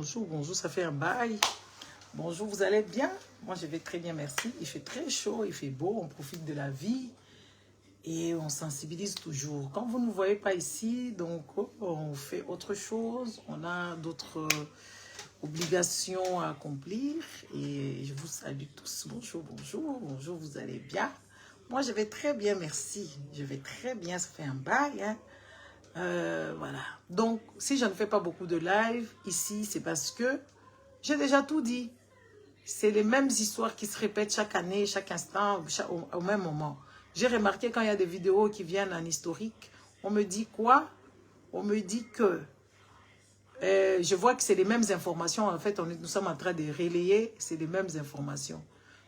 bonjour, bonjour, ça fait un bail. Bonjour, vous allez bien? Moi, je vais très bien, merci. Il fait très chaud, il fait beau, on profite de la vie et on sensibilise toujours. Quand vous ne nous voyez pas ici, donc on fait autre chose, on a d'autres obligations à accomplir et je vous salue tous. Bonjour, bonjour, bonjour, vous allez bien? Moi, je vais très bien, merci. Je vais très bien, ça fait un bail, hein. Voilà. Donc, si je ne fais pas beaucoup de live ici, c'est parce que j'ai déjà tout dit. C'est les mêmes histoires qui se répètent chaque année, chaque instant, au même moment. J'ai remarqué quand il y a des vidéos qui viennent en historique, on me dit quoi? On me dit que je vois que c'est les mêmes informations. En fait, nous sommes en train de relayer, c'est les mêmes informations.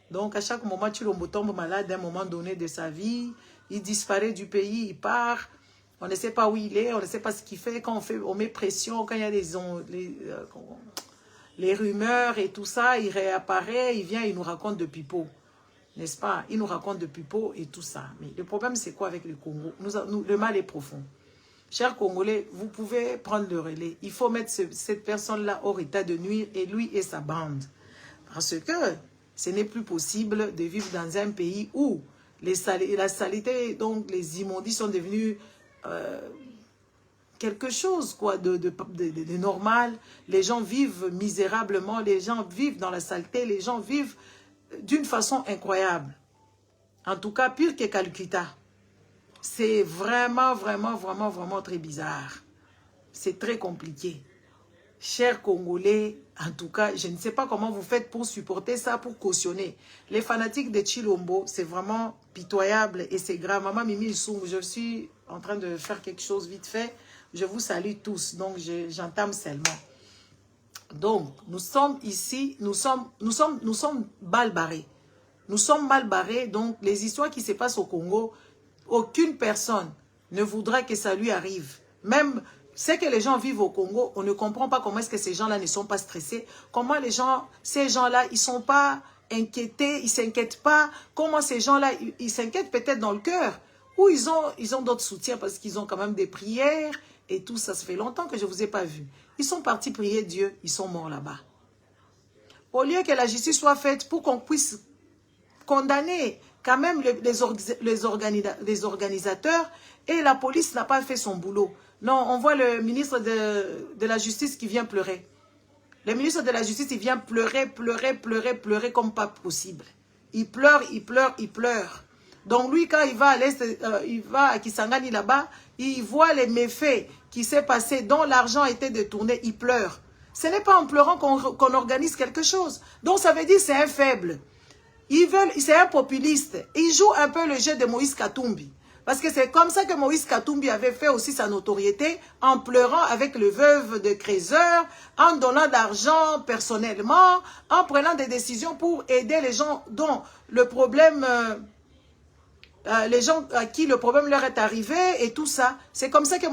Donc, à chaque moment, Chilombo tombe malade à un moment donné de sa vie. Il disparaît du pays, il part. On ne sait pas où il est, on ne sait pas ce qu'il fait. Quand on met pression, quand il y a les rumeurs et tout ça, il réapparaît, il vient, il nous raconte de pipeau. N'est-ce pas? Il nous raconte de pipeau et tout ça. Mais le problème, c'est quoi avec le Congo? Le mal est profond. Chers Congolais, vous pouvez prendre le relais. Il faut mettre cette personne-là hors état de nuire, et lui et sa bande. Parce que ce n'est plus possible de vivre dans un pays où la saleté, donc les immondices sont devenus quelque chose quoi, de normal. Les gens vivent misérablement, les gens vivent dans la saleté, les gens vivent d'une façon incroyable. En tout cas, pire que Calcutta. C'est vraiment, vraiment, vraiment, vraiment très bizarre. C'est très compliqué. Chers Congolais, en tout cas, je ne sais pas comment vous faites pour supporter ça, pour cautionner. Les fanatiques de Chilombo, c'est vraiment pitoyable et c'est grave. Maman Mimi Soum, je suis en train de faire quelque chose vite fait. Je vous salue tous, donc j'entame seulement. Donc, nous sommes ici, nous sommes mal barrés. Nous sommes mal barrés, donc les histoires qui se passent au Congo, aucune personne ne voudrait que ça lui arrive. Même ce que les gens vivent au Congo, on ne comprend pas comment est-ce que ces gens-là ne sont pas stressés. Comment ces gens-là, ils ne sont pas inquiétés, ils ne s'inquiètent pas. Comment ces gens-là, ils s'inquiètent peut-être dans le cœur. Ou ils ont d'autres soutiens parce qu'ils ont quand même des prières et tout ça. Ça fait longtemps que je ne vous ai pas vu. Ils sont partis prier Dieu, ils sont morts là-bas. Au lieu que la justice soit faite pour qu'on puisse condamner quand même les organisateurs, et la police n'a pas fait son boulot. Non, on voit le ministre de la Justice qui vient pleurer. Le ministre de la Justice, il vient pleurer comme pas possible. Il pleure, il pleure, il pleure. Donc lui, quand il va à l'Est, il va à Kisangani là-bas, il voit les méfaits qui s'est passé, dont l'argent a été détourné, il pleure. Ce n'est pas en pleurant qu'on organise quelque chose. Donc ça veut dire que c'est un faible. C'est un populiste. Il joue un peu le jeu de Moïse Katumbi. Parce que c'est comme ça que Moïse Katumbi avait fait aussi sa notoriété, en pleurant avec le veuve de Crézeur, en donnant de l'argent personnellement, en prenant des décisions pour aider les gens dont le problème, les gens à qui le problème leur est arrivé et tout ça. C'est comme ça que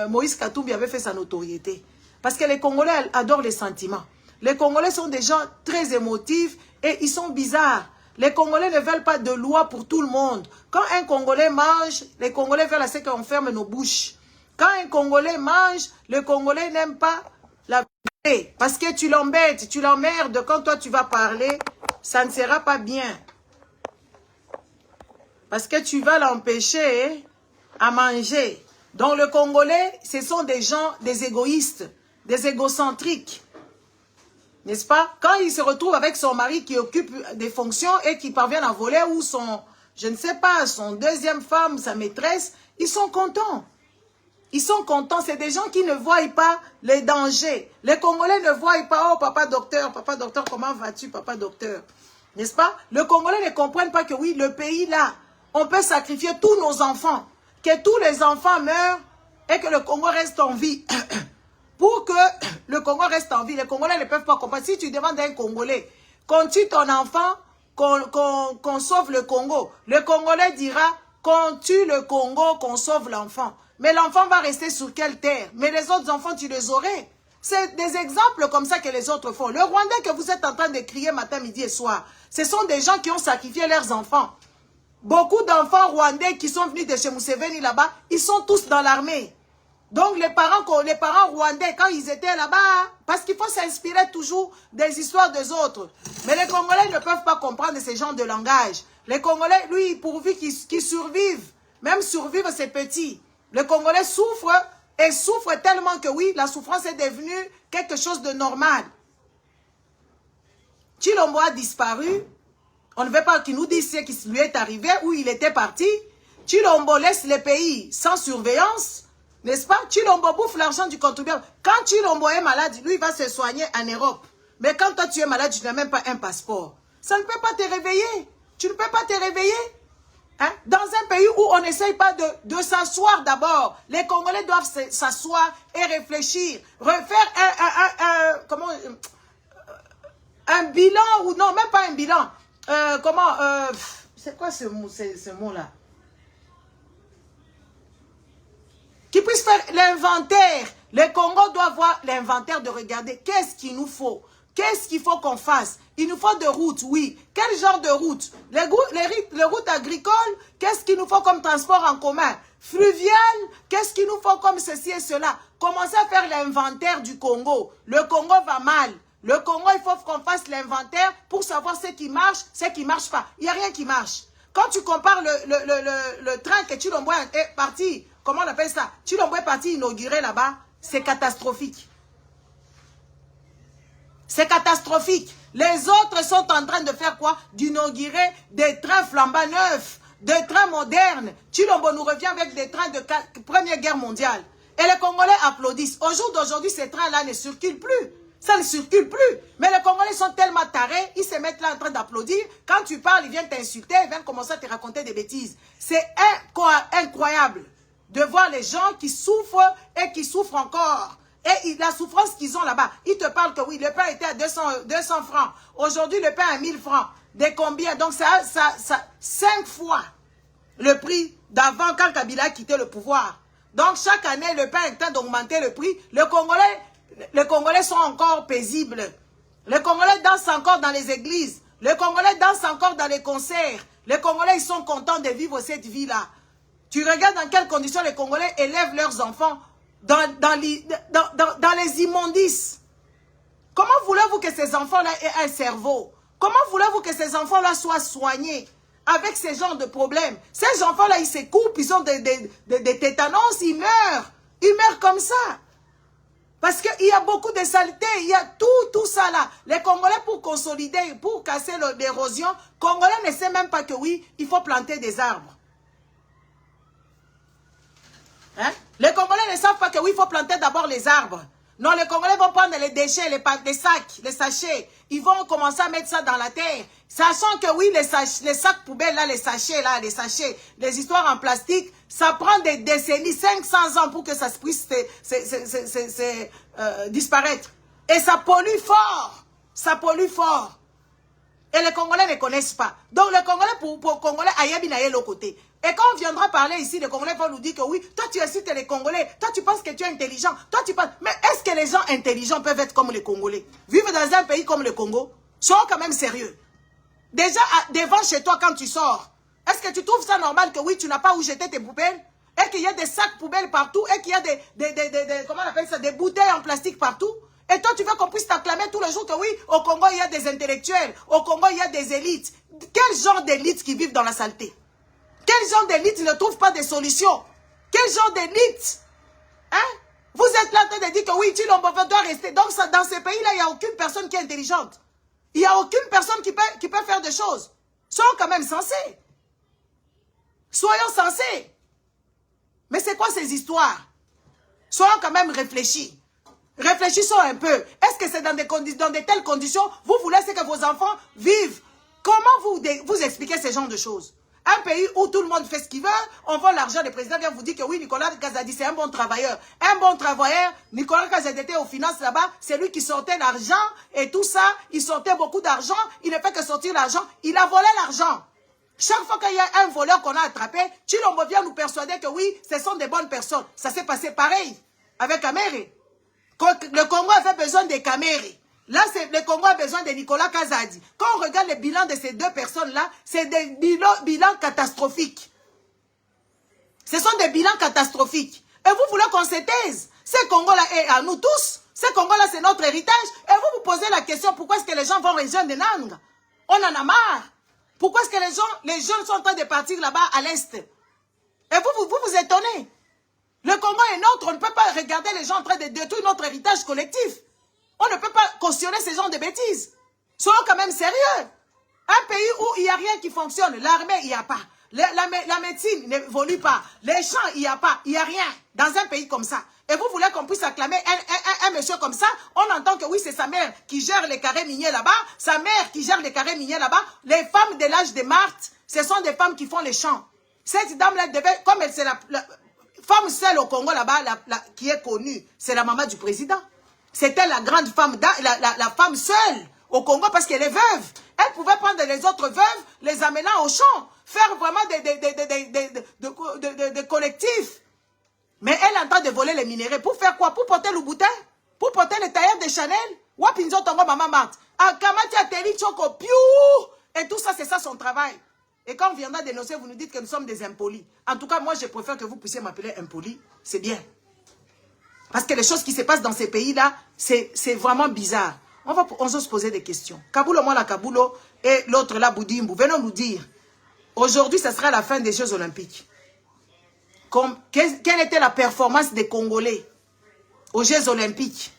Moïse Katumbi avait fait sa notoriété. Parce que les Congolais adorent les sentiments. Les Congolais sont des gens très émotifs et ils sont bizarres. Les Congolais ne veulent pas de loi pour tout le monde. Quand un Congolais mange, les Congolais veulent assez qu'on ferme nos bouches. Quand un Congolais mange, le Congolais n'aime pas la vérité. Parce que tu l'embêtes, tu l'emmerdes. Quand toi tu vas parler, ça ne sera pas bien. Parce que tu vas l'empêcher à manger. Donc le Congolais, ce sont des gens, des égoïstes, des égocentriques. N'est-ce pas? Quand il se retrouve avec son mari qui occupe des fonctions et qui parvient à voler, ou son, je ne sais pas, son deuxième femme, sa maîtresse, ils sont contents. Ils sont contents. C'est des gens qui ne voient pas les dangers. Les Congolais ne voient pas, oh papa docteur, comment vas-tu, papa docteur? N'est-ce pas? Les Congolais ne comprennent pas que oui, le pays là, on peut sacrifier tous nos enfants, que tous les enfants meurent et que le Congo reste en vie. Pour que le Congo reste en vie, les Congolais ne peuvent pas comprendre. Si tu demandes à un Congolais qu'on tue ton enfant, qu'on sauve le Congo, le Congolais dira qu'on tue le Congo, qu'on sauve l'enfant. Mais l'enfant va rester sur quelle terre? Mais les autres enfants, tu les aurais. C'est des exemples comme ça que les autres font. Le Rwandais que vous êtes en train de crier matin, midi et soir, ce sont des gens qui ont sacrifié leurs enfants. Beaucoup d'enfants rwandais qui sont venus de chez Museveni là-bas, ils sont tous dans l'armée. Donc les parents rwandais, quand ils étaient là-bas, parce qu'il faut s'inspirer toujours des histoires des autres. Mais les Congolais ne peuvent pas comprendre ce genre de langage. Les Congolais, lui, pourvu qu'ils survivent, même survivre c'est petit. Les Congolais souffrent et souffrent tellement que oui, la souffrance est devenue quelque chose de normal. Tshilombo a disparu. On ne veut pas qu'il nous dise ce qui lui est arrivé, où il était parti. Tshilombo laisse le pays sans surveillance. N'est-ce pas? Tshilombo bouffe l'argent du contribuable. Quand Tshilombo est malade, lui, il va se soigner en Europe. Mais quand toi, tu es malade, tu n'as même pas un passeport. Ça ne peut pas te réveiller. Tu ne peux pas te réveiller. Hein? Dans un pays où on n'essaye pas de s'asseoir d'abord. Les Congolais doivent s'asseoir et réfléchir. Refaire un bilan, ou non, même pas un bilan. C'est quoi ce mot-là? Qui puisse faire l'inventaire. Les Congos doivent voir l'inventaire de regarder qu'est-ce qu'il nous faut. Qu'est-ce qu'il faut qu'on fasse? Il nous faut de routes, oui. Quel genre de routes? Les routes agricoles, qu'est-ce qu'il nous faut comme transport en commun? Fluvial, qu'est-ce qu'il nous faut comme ceci et cela? Commencez à faire l'inventaire du Congo. Le Congo va mal. Le Congo, il faut qu'on fasse l'inventaire pour savoir ce qui marche, ce qui ne marche pas. Il n'y a rien qui marche. Quand tu compares le train que Tshilombo est parti, comment on appelle ça? Tshilombo est parti inaugurer là-bas, c'est catastrophique. C'est catastrophique. Les autres sont en train de faire quoi? D'inaugurer des trains flambant neufs, des trains modernes. Tshilombo nous revient avec des trains de Première Guerre mondiale. Et les Congolais applaudissent. Au jour d'aujourd'hui, ces trains-là ne circulent plus. Ça ne circule plus. Mais les Congolais sont tellement tarés, ils se mettent là en train d'applaudir. Quand tu parles, ils viennent t'insulter, ils viennent commencer à te raconter des bêtises. C'est incroyable de voir les gens qui souffrent et qui souffrent encore. Et la souffrance qu'ils ont là-bas, ils te parlent que oui, le pain était à 200 francs. Aujourd'hui, le pain à 1000 francs. De combien? Donc, ça 5 fois le prix d'avant quand Kabila a quitté le pouvoir. Donc, chaque année, le pain est en train d'augmenter le prix. Les Congolais sont encore paisibles. Les Congolais dansent encore dans les églises. Les Congolais dansent encore dans les concerts. Les Congolais, ils sont contents de vivre cette vie-là. Tu regardes dans quelles conditions les Congolais élèvent leurs enfants dans les immondices. Comment voulez-vous que ces enfants-là aient un cerveau? Comment voulez-vous que ces enfants-là soient soignés avec ce genre de problèmes? Ces enfants-là, ils se coupent, ils ont des tétanos, ils meurent. Ils meurent comme ça. Parce qu'il y a beaucoup de saleté, il y a tout ça là. Les Congolais, pour consolider, pour casser l'érosion, Congolais ne savent même pas que oui, il faut planter des arbres. Hein? Les Congolais ne savent pas que oui, il faut planter d'abord les arbres. Non, les Congolais vont prendre les déchets, les sacs, les sachets. Ils vont commencer à mettre ça dans la terre. Sachant que oui, les sacs poubelles, là, les sachets, les histoires en plastique, ça prend des décennies, 500 ans pour que ça puisse disparaître. Et ça pollue fort. Ça pollue fort. Et les Congolais ne connaissent pas. Donc les Congolais, pour Congolais, Ayabi n'a l'autre côté. Et quand on viendra parler ici, les Congolais vont nous dire que oui, toi tu incites les Congolais, toi tu penses que tu es intelligent, toi tu penses... Mais est-ce que les gens intelligents peuvent être comme les Congolais? Vivre dans un pays comme le Congo? Sois quand même sérieux. Déjà, devant chez toi quand tu sors, est-ce que tu trouves ça normal que oui, tu n'as pas où jeter tes poubelles? Et qu'il y a des sacs poubelles partout? Et qu'il y a comment on appelle ça, des bouteilles en plastique partout? Et toi, tu veux qu'on puisse t'acclamer tous les jours que oui, au Congo, il y a des intellectuels, au Congo, il y a des élites. Quel genre d'élites qui vivent dans la saleté? Quel genre d'élite ne trouve pas de solutions? Quel genre d'élite? Hein? Vous êtes là en train de dire que oui, Tshilombo doit rester. Donc, dans ces pays-là, il n'y a aucune personne qui est intelligente. Il n'y a aucune personne qui peut faire des choses. Soyons quand même sensés. Soyons sensés. Mais c'est quoi ces histoires? Soyons quand même réfléchis. Réfléchissons un peu. Est-ce que c'est dans de telles conditions, vous voulez que vos enfants vivent? Comment vous expliquez ce genre de choses? Un pays où tout le monde fait ce qu'il veut, on vend l'argent, le président vient vous dire que oui, Nicolas Kazadi, c'est un bon travailleur. Un bon travailleur, Nicolas Kazadi était aux finances là-bas, c'est lui qui sortait l'argent et tout ça, il sortait beaucoup d'argent, il ne fait que sortir l'argent, il a volé l'argent. Chaque fois qu'il y a un voleur qu'on a attrapé, Tshilombo vient nous persuader que oui, ce sont des bonnes personnes. Ça s'est passé pareil avec Kamere. Le Congo avait besoin de Kamere. Là, le Congo a besoin de Nicolas Kazadi. Quand on regarde le bilan de ces deux personnes-là, c'est des bilans catastrophiques. Ce sont des bilans catastrophiques. Et vous voulez qu'on se taise. Ce Congo-là est à nous tous. Ce Congo-là, c'est notre héritage. Et vous vous posez la question, pourquoi est-ce que les gens vont rejoindre Nanga? On en a marre. Pourquoi est-ce que les jeunes sont en train de partir là-bas à l'Est? Et vous étonnez. Le Congo est nôtre. On ne peut pas regarder les gens en train de détruire notre héritage collectif. On ne peut pas cautionner ces gens de bêtises. Soyons quand même sérieux. Un pays où il n'y a rien qui fonctionne. L'armée, il n'y a pas. La médecine n'évolue pas. Les champs, il n'y a pas. Il n'y a rien. Dans un pays comme ça. Et vous voulez qu'on puisse acclamer un monsieur comme ça? On entend que oui, c'est sa mère qui gère les carrés miniers là-bas. Sa mère qui gère les carrés miniers là-bas. Les femmes de l'âge de Marthe, ce sont des femmes qui font les champs. Cette dame-là devait, comme elle c'est la femme seule au Congo là-bas, qui est connue, c'est la maman du président. C'était la grande femme, la femme seule au Congo parce qu'elle est veuve. Elle pouvait prendre les autres veuves, les amener au champ, faire vraiment des collectifs. Mais elle est en train de voler les minéraux. Pour faire quoi? Pour porter le boutin? Pour porter les tailleurs de Chanel? Wapinzo tongo maman Marthe. Akamati ateli choko piou. Et tout ça, c'est ça son travail. Et quand on viendra dénoncer, vous nous dites que nous sommes des impolis. En tout cas, moi, je préfère que vous puissiez m'appeler impoli. C'est bien. Parce que les choses qui se passent dans ces pays-là, c'est vraiment bizarre. On va se poser des questions. Kaboulo, moi, la Kaboulo, et l'autre, là, Boudimbo, venons nous dire. Aujourd'hui, ce sera la fin des Jeux Olympiques. Quelle était la performance des Congolais aux Jeux Olympiques?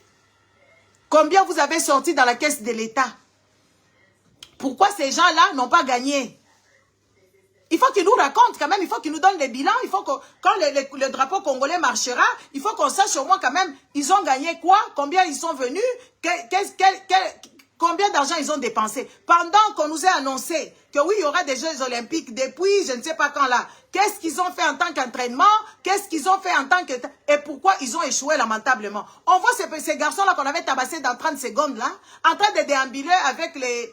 Combien vous avez sorti dans la caisse de l'État? Pourquoi ces gens-là n'ont pas gagné? Il faut qu'ils nous racontent quand même, il faut qu'ils nous donnent des bilans, il faut que quand le drapeau congolais marchera, il faut qu'on sache au moins quand même, ils ont gagné quoi, combien ils sont venus, combien d'argent ils ont dépensé. Pendant qu'on nous a annoncé que oui, il y aura des Jeux Olympiques depuis je ne sais pas quand là, qu'est-ce qu'ils ont fait en tant qu'entraînement, qu'est-ce qu'ils ont fait en tant que... Et pourquoi ils ont échoué lamentablement. On voit ces garçons-là qu'on avait tabassés dans 30 secondes là, en train de déambuler avec les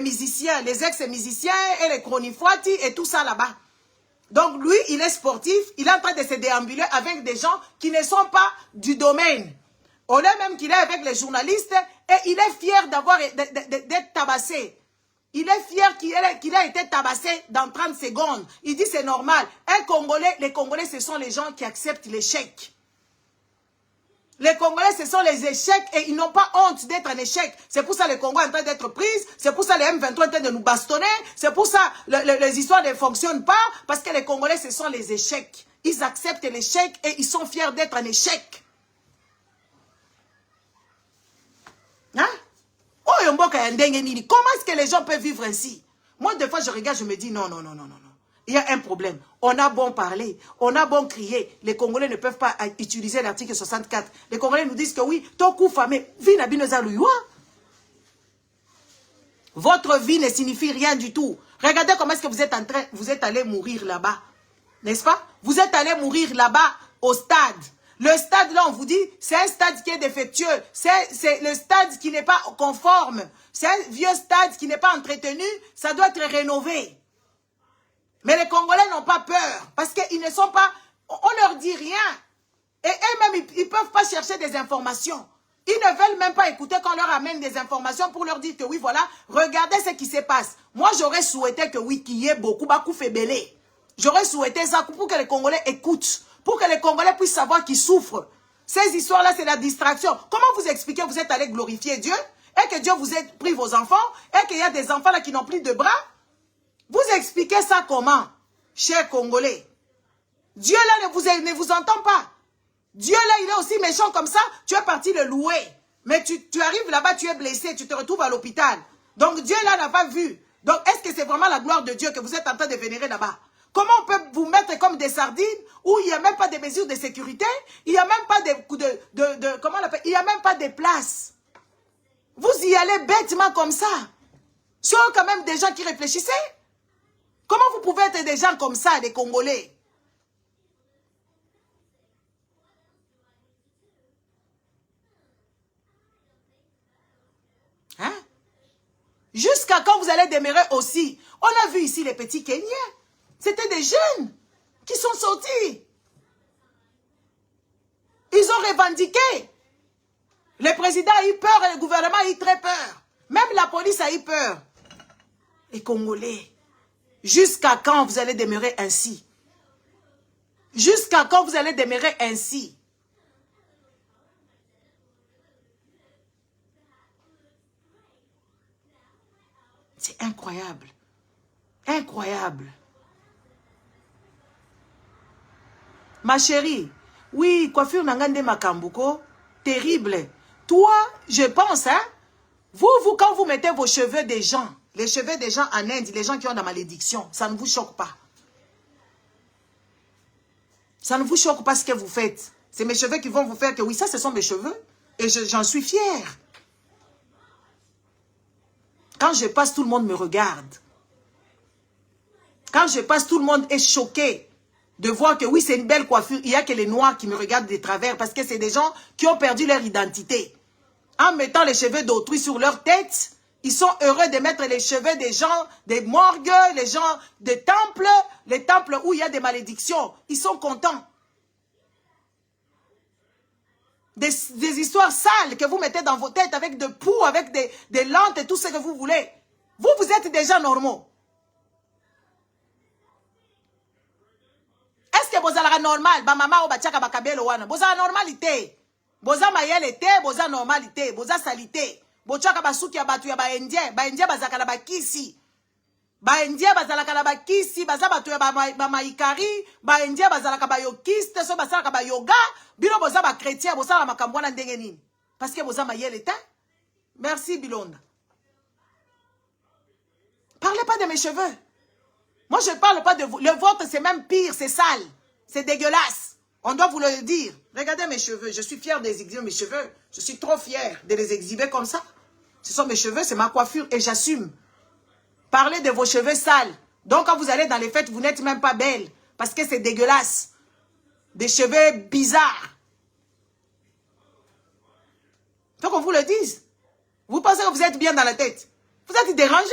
musiciens, les ex-musiciens et les chronifuati et tout ça là-bas. Donc lui, il est sportif, il est en train de se déambuler avec des gens qui ne sont pas du domaine. Au lieu même qu'il est avec les journalistes et il est fier d'être tabassé. Il est fier qu'il a été tabassé dans 30 secondes. Il dit c'est normal. Les Congolais, ce sont les gens qui acceptent l'échec. Les Congolais, ce sont les échecs et ils n'ont pas honte d'être un échec. C'est pour ça que le Congo est en train d'être prise. C'est pour ça que les M23 sont en train de nous bastonner. C'est pour ça que les histoires ne fonctionnent pas. Parce que les Congolais, ce sont les échecs. Ils acceptent l'échec et ils sont fiers d'être un échec. Hein? Oh, comment est-ce que les gens peuvent vivre ainsi? Moi, des fois, je regarde, je me dis non. Il y a un problème. On a bon parler, on a bon crier. Les Congolais ne peuvent pas utiliser l'article 64. Les Congolais nous disent que oui, votre vie ne signifie rien du tout. Regardez comment est-ce que vous êtes allé mourir là-bas. N'est-ce pas? Vous êtes allé mourir là-bas au stade. Le stade, là, on vous dit, c'est un stade qui est défectueux. C'est le stade qui n'est pas conforme. C'est un vieux stade qui n'est pas entretenu. Ça doit être rénové. Mais les Congolais n'ont pas peur. Parce qu'ils ne sont pas... On leur dit rien. Et eux-mêmes, ils ne peuvent pas chercher des informations. Ils ne veulent même pas écouter quand on leur amène des informations pour leur dire que oui, voilà, regardez ce qui se passe. Moi, j'aurais souhaité que oui, qu'il y ait beaucoup fait belé. J'aurais souhaité ça pour que les Congolais écoutent. Pour que les Congolais puissent savoir qu'ils souffrent. Ces histoires-là, c'est la distraction. Comment vous expliquez que vous êtes allé glorifier Dieu et que Dieu vous a pris vos enfants et qu'il y a des enfants là qui n'ont plus de bras? Vous expliquez ça comment, chers Congolais? Dieu là ne vous entend pas. Dieu là, il est aussi méchant comme ça. Tu es parti le louer. Mais tu arrives là-bas, tu es blessé, tu te retrouves à l'hôpital. Donc Dieu là n'a pas vu. Donc est-ce que c'est vraiment la gloire de Dieu que vous êtes en train de vénérer là-bas? Comment on peut vous mettre comme des sardines où il n'y a même pas de mesures de sécurité, il n'y a même pas comment on appelle, il n'y a même pas de place. Vous y allez bêtement comme ça. Ce sont quand même des gens qui réfléchissaient. Comment vous pouvez être des gens comme ça, des Congolais? Hein? Jusqu'à quand vous allez demeurer aussi? On a vu ici les petits Kenyans. C'était des jeunes qui sont sortis. Ils ont revendiqué. Le président a eu peur et le gouvernement a eu très peur. Même la police a eu peur. Les Congolais, jusqu'à quand vous allez demeurer ainsi? Jusqu'à quand vous allez demeurer ainsi? C'est incroyable. Incroyable. Ma chérie, oui, coiffure Nangande Makambuko, terrible. Toi, je pense, hein, vous, quand vous mettez vos cheveux des gens, les cheveux des gens en Inde, les gens qui ont la malédiction, ça ne vous choque pas. Ça ne vous choque pas ce que vous faites. C'est mes cheveux qui vont vous faire que oui, ça, ce sont mes cheveux. Et j'en suis fière. Quand je passe, tout le monde me regarde. Quand je passe, tout le monde est choqué de voir que oui, c'est une belle coiffure. Il n'y a que les noirs qui me regardent de travers parce que c'est des gens qui ont perdu leur identité. En mettant les cheveux d'autrui sur leur tête, ils sont heureux de mettre les cheveux des gens, des morgues, les gens des temples, les temples où il y a des malédictions. Ils sont contents. Des histoires sales que vous mettez dans vos têtes avec de poux, avec des lentes et tout ce que vous voulez. Vous, vous êtes déjà normaux. Est-ce que vous avez normal? Ba maman ou ba tchaka ba kabelo wana. Vous avez normalité. Vous avez mayelité, vous avez normalité, vous avez salité. Vous tchaka ba souki ya batu ya ba indien. Ba indien bazaka la ba kisi. Ba indien bazalaka la ba kisi. Baza batu ya ba maikari. Ba indien bazalaka ba yokiste. So bazalaka ba yoga. Bilo boza ba chrétien. Boza la makambwana ndenge nini. Parce que vous avez mayelité. Merci Bilonda. Parlez pas de mes cheveux. Moi, je ne parle pas de vous. Le vôtre, c'est même pire, c'est sale. C'est dégueulasse. On doit vous le dire. Regardez mes cheveux. Je suis fière de les exhiber, mes cheveux. Je suis trop fière de les exhiber comme ça. Ce sont mes cheveux, c'est ma coiffure et j'assume. Parlez de vos cheveux sales. Donc, quand vous allez dans les fêtes, vous n'êtes même pas belle. Parce que c'est dégueulasse. Des cheveux bizarres. Faut qu'on vous le dise. Vous pensez que vous êtes bien dans la tête. Vous êtes dérangé.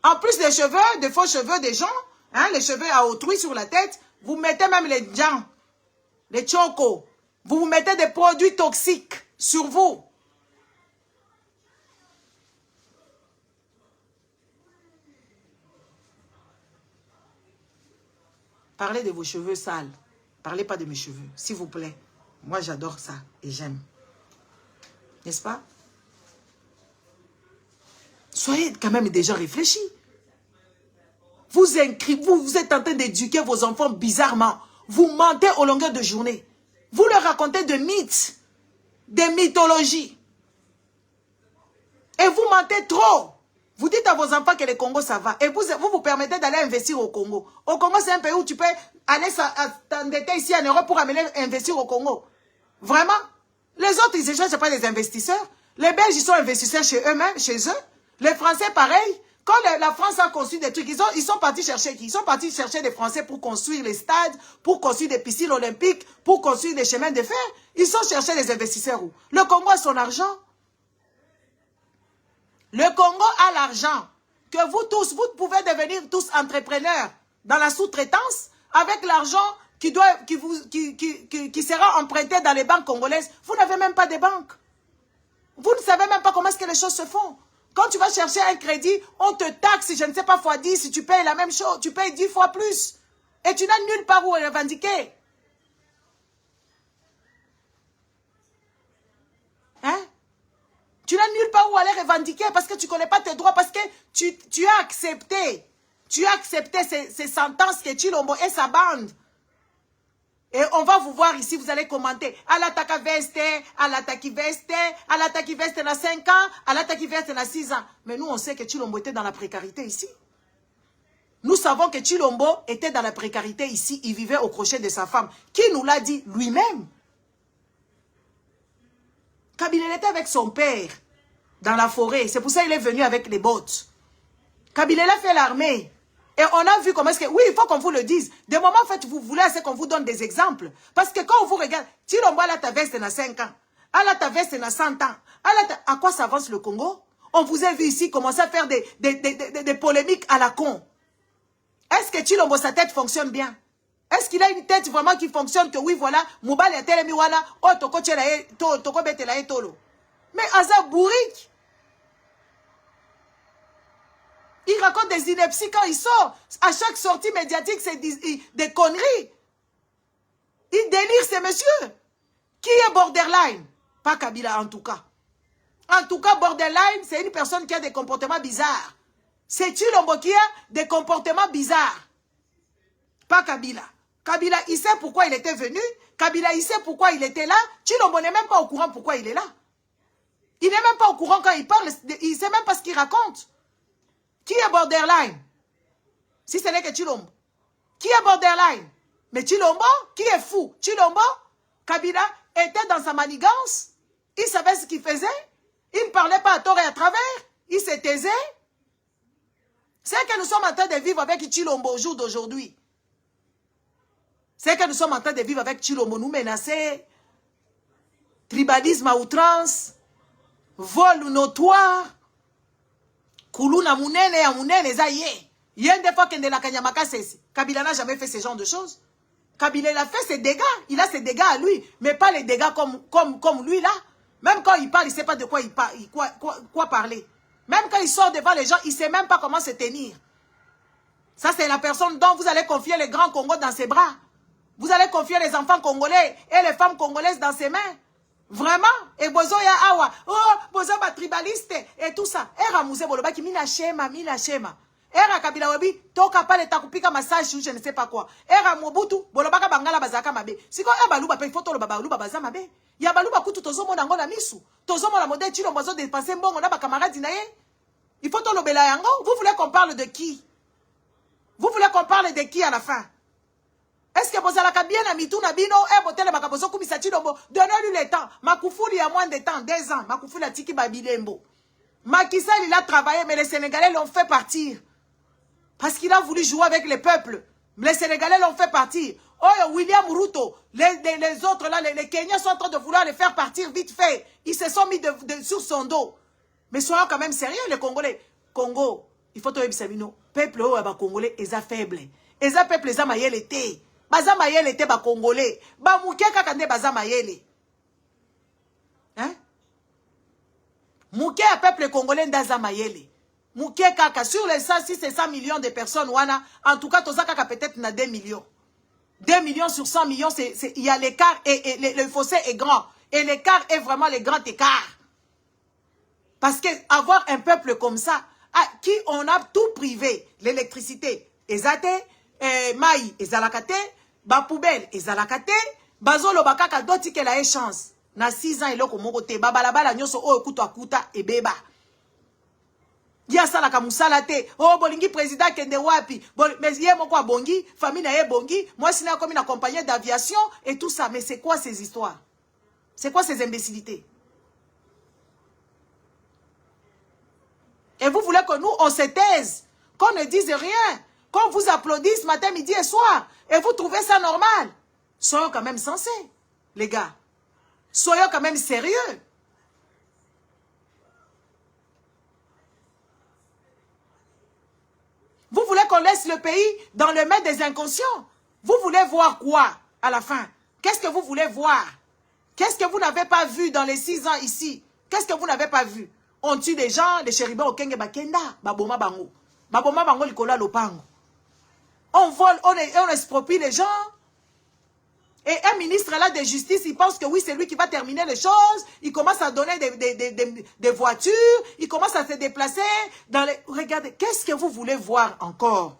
En plus des cheveux, des faux cheveux des gens, hein, les cheveux à autrui sur la tête, vous mettez même les gens, les chocos. Vous mettez des produits toxiques sur vous. Parlez de vos cheveux sales. Parlez pas de mes cheveux, s'il vous plaît. Moi, j'adore ça et j'aime. N'est-ce pas? Soyez quand même déjà réfléchis. Vous êtes en train d'éduquer vos enfants bizarrement. Vous mentez aux longueurs de journée. Vous leur racontez des mythes, des mythologies. Et vous mentez trop. Vous dites à vos enfants que le Congo, ça va. Et vous permettez d'aller investir au Congo. Au Congo, c'est un pays où tu peux aller t'endetter ici en Europe pour investir au Congo. Vraiment? Les autres, ils ne cherchent pas des investisseurs. Les Belges, ils sont investisseurs chez eux-mêmes, chez eux. Les Français, pareil. Quand la France a construit des trucs, ils sont partis chercher qui? Ils sont partis chercher des Français pour construire les stades, pour construire des piscines olympiques, pour construire des chemins de fer. Ils sont chercher les investisseurs où? Le Congo a son argent. Le Congo a l'argent. Que vous tous, vous pouvez devenir tous entrepreneurs dans la sous-traitance avec l'argent qui sera emprunté dans les banques congolaises. Vous n'avez même pas de banque. Vous ne savez même pas comment est-ce que les choses se font. Quand tu vas chercher un crédit, on te taxe, je ne sais pas, fois 10, si tu payes la même chose, tu payes 10 fois plus. Et tu n'as nulle part où revendiquer. Hein? Tu n'as nulle part où aller revendiquer parce que tu ne connais pas tes droits, parce que tu as accepté. Tu as accepté ces sentences que Tshilombo et sa bande. Et on va vous voir ici, vous allez commenter. Alataka veste, alataki veste, alataki veste na 5 ans, alataki veste na 6 ans. Mais nous, on sait que Tshilombo était dans la précarité ici. Nous savons que Tshilombo était dans la précarité ici. Il vivait au crochet de sa femme. Qui nous l'a dit? Lui-même. Kabila était avec son père dans la forêt. C'est pour ça qu'il est venu avec les bottes. Kabila a fait l'armée. Et on a vu comment est-ce que... Oui, il faut qu'on vous le dise. Des moments, en fait, vous voulez assez qu'on vous donne des exemples. Parce que quand on vous regarde, Tshilombo a ta veste dans 5 ans. A ta veste dans 100 ans. À quoi s'avance le Congo? On vous a vu ici commencer à faire des polémiques à la con. Est-ce que Tshilombo, sa tête fonctionne bien? Est-ce qu'il a une tête vraiment qui fonctionne que oui, voilà, Moubal et Telemiwana, oh, toko betela e tolo. Mais Aza bourrique. Il raconte des inepties quand il sort. À chaque sortie médiatique, c'est des conneries. Il délire ces messieurs. Qui est borderline? Pas Kabila en tout cas. En tout cas, borderline, c'est une personne qui a des comportements bizarres. C'est Tshilombo qui a des comportements bizarres. Pas Kabila. Kabila, il sait pourquoi il était venu. Kabila, il sait pourquoi il était là. Tshilombo n'est même pas au courant pourquoi il est là. Il n'est même pas au courant quand il parle. Il ne sait même pas ce qu'il raconte. Qui est borderline? Si ce n'est que Tshilombo. Qui est borderline? Mais Tshilombo, qui est fou? Tshilombo, Kabila était dans sa manigance. Il savait ce qu'il faisait. Il ne parlait pas à tort et à travers. Il se taisait. C'est que nous sommes en train de vivre avec Tshilombo au jour d'aujourd'hui. C'est que nous sommes en train de vivre avec Tshilombo, nous menacer. Tribalisme à outrance. Vol notoire. Kuluna munene ya munene zaye. Il y a des fois que la Kanyamaka cesse. Kabila n'a jamais fait ce genre de choses. Kabila il a fait ses dégâts. Il a ses dégâts à lui. Mais pas les dégâts comme lui là. Même quand il parle, il ne sait pas de quoi il parle, quoi parler. Même quand il sort devant les gens, il ne sait même pas comment se tenir. Ça, c'est la personne dont vous allez confier les grands Congos dans ses bras. Vous allez confier les enfants congolais et les femmes congolaises dans ses mains. Vraiment. Et bozo ya awa. Oh, bozo ba tribaliste. Et tout ça. Era mouze boloba ki mina shema. Era Kabila Wabi, toka pale takupika massage ou je ne sais pas quoi. Era Mobutu, bolobaka bangala bazaka mabe. Siko e baluba pe photo lo baluba baza mabe. Ya baluba kutu tozomo na ngona misu. Tozomo la modèle Tshilombo zo dépenser mbongo na ba camarade na ye. Il faut to lobela yango. Vous voulez qu'on parle de qui? Vous voulez qu'on parle de qui à la fin? Est-ce que vous allez bien à Mitou Nabino et botel bakabozo kumisa Tshilombo? Donnez-lui le temps. Makufuli a moins de temps, 2 ans. Makufuli a tiki babilembo. Macky Sall il a travaillé mais les Sénégalais l'ont fait partir. Parce qu'il a voulu jouer avec les peuples. Les Sénégalais l'ont fait partir. Oh, William Ruto, les autres là, les Kenyans sont en train de vouloir les faire partir vite fait. Ils se sont mis sur son dos. Mais soyons quand même sérieux, les Congolais. Congo, il faut que Sabino. Peuple, Congolais, ils sont faibles. Ils sont peuple, ils sont mayele te. Baza mayele te, Congolais. Ba mouké kakande baza mayele. Hein? Mouké a peuple congolais ndaza mayele. Mouké kaka, sur les 100, si c'est 100 millions de personnes, wana, en tout cas, Toza kaka peut-être na 2 millions. 2 millions sur 100 millions, il y a l'écart et le fossé est grand. Et l'écart est vraiment le grand écart. Parce que avoir un peuple comme ça, à qui on a tout privé, l'électricité, ezate, maï, ezalakate, ba poubelle, ezalakate, bazolo bakaka doti ke la chance. Na 6 ans, eloko mokote, babalabala nyoso o ekuto akuta e beba. Dia sala kamusala te. Oh, bolingi président kende wapi. Mais yé moko bongi, famille na ye bongi, moi sina comme une compagnie d'aviation et tout ça. Mais c'est quoi ces histoires? C'est quoi ces imbécilités? Et vous voulez que nous, on se taise, qu'on ne dise rien, qu'on vous applaudisse matin, midi et soir. Et vous trouvez ça normal? Soyons quand même sensés, les gars. Soyons quand même sérieux. Vous voulez qu'on laisse le pays dans les mains des inconscients? Vous voulez voir quoi à la fin? Qu'est-ce que vous voulez voir? Qu'est-ce que vous n'avez pas vu dans les 6 ans ici? Qu'est-ce que vous n'avez pas vu? On tue des gens, les chérubins au Kenge Bakenda, Baboma Bango. Baboma Bango Likola Lopango. On vole, on exproprie les gens. Et un ministre là de justice, il pense que oui, c'est lui qui va terminer les choses. Il commence à donner des voitures. Il commence à se déplacer dans les... Regardez, qu'est-ce que vous voulez voir encore?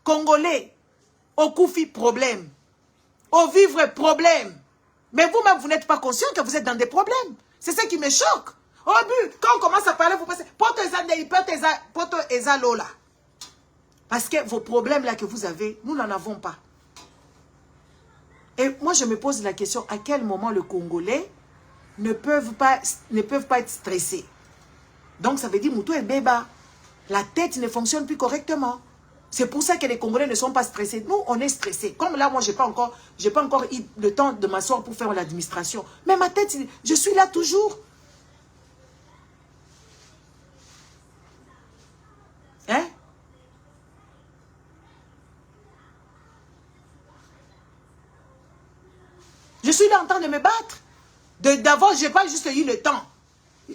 Congolais, au Koufi, problème. Au vivre, problème. Mais vous-même, vous n'êtes pas conscient que vous êtes dans des problèmes. C'est ce qui me choque. Au but, quand on commence à parler, vous pensez, poto eza lola. Parce que vos problèmes là que vous avez, nous n'en avons pas. Et moi, je me pose la question, à quel moment les Congolais ne peuvent pas être stressés? Donc, ça veut dire, Moutou et Beba, la tête ne fonctionne plus correctement. C'est pour ça que les Congolais ne sont pas stressés. Nous, on est stressés. Comme là, moi, je n'ai pas encore eu le temps de m'asseoir pour faire l'administration. Mais ma tête, je suis là toujours. Hein? Je suis là en train de me battre. D'abord, je n'ai pas juste eu le temps.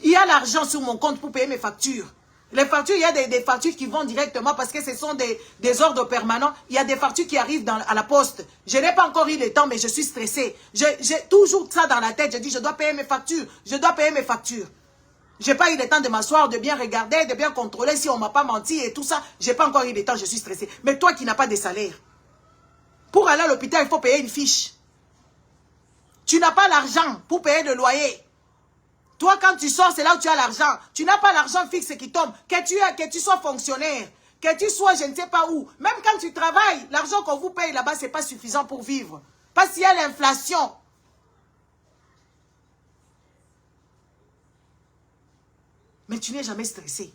Il y a l'argent sur mon compte pour payer mes factures. Les factures, il y a des factures qui vont directement parce que ce sont des ordres permanents. Il y a des factures qui arrivent à la poste. Je n'ai pas encore eu le temps, mais je suis stressée. J'ai toujours ça dans la tête. Je dis, je dois payer mes factures. Je dois payer mes factures. Je n'ai pas eu le temps de m'asseoir, de bien regarder, de bien contrôler si on ne m'a pas menti et tout ça. Je n'ai pas encore eu le temps, je suis stressée. Mais toi qui n'as pas de salaire, pour aller à l'hôpital, il faut payer une fiche. Tu n'as pas l'argent pour payer le loyer. Toi, quand tu sors, c'est là où tu as l'argent. Tu n'as pas l'argent fixe qui tombe. Que tu sois fonctionnaire, que tu sois je ne sais pas où. Même quand tu travailles, l'argent qu'on vous paye là-bas, ce n'est pas suffisant pour vivre. Parce qu'il y a l'inflation. Mais tu n'es jamais stressé.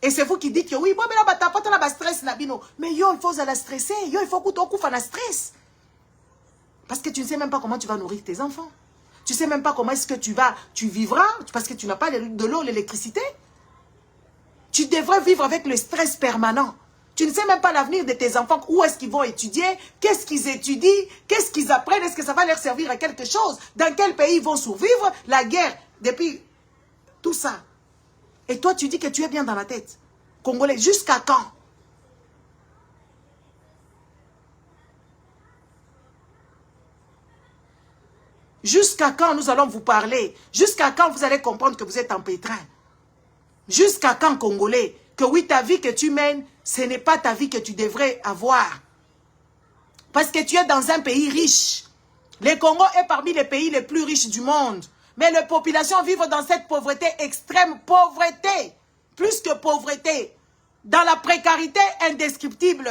Et c'est vous qui dites que oui, bon, mais là, t'as pas de stress, Nabino. Mais yo, il faut la stresser. Yo, il faut que tu fasses la stress. Parce que tu ne sais même pas comment tu vas nourrir tes enfants. Tu ne sais même pas comment est-ce que tu vivras parce que tu n'as pas de l'eau, l'électricité. Tu devrais vivre avec le stress permanent. Tu ne sais même pas l'avenir de tes enfants, où est-ce qu'ils vont étudier, qu'est-ce qu'ils étudient, qu'est-ce qu'ils apprennent, est-ce que ça va leur servir à quelque chose, dans quel pays ils vont survivre, la guerre, depuis tout ça. Et toi, tu dis que tu es bien dans la tête. Congolais, jusqu'à quand? Jusqu'à quand nous allons vous parler? Jusqu'à quand vous allez comprendre que vous êtes en pétrin? Jusqu'à quand, Congolais? Que oui, ta vie que tu mènes, ce n'est pas ta vie que tu devrais avoir. Parce que tu es dans un pays riche. Le Congo est parmi les pays les plus riches du monde. Mais les populations vivent dans cette pauvreté, extrême pauvreté. Plus que pauvreté. Dans la précarité indescriptible.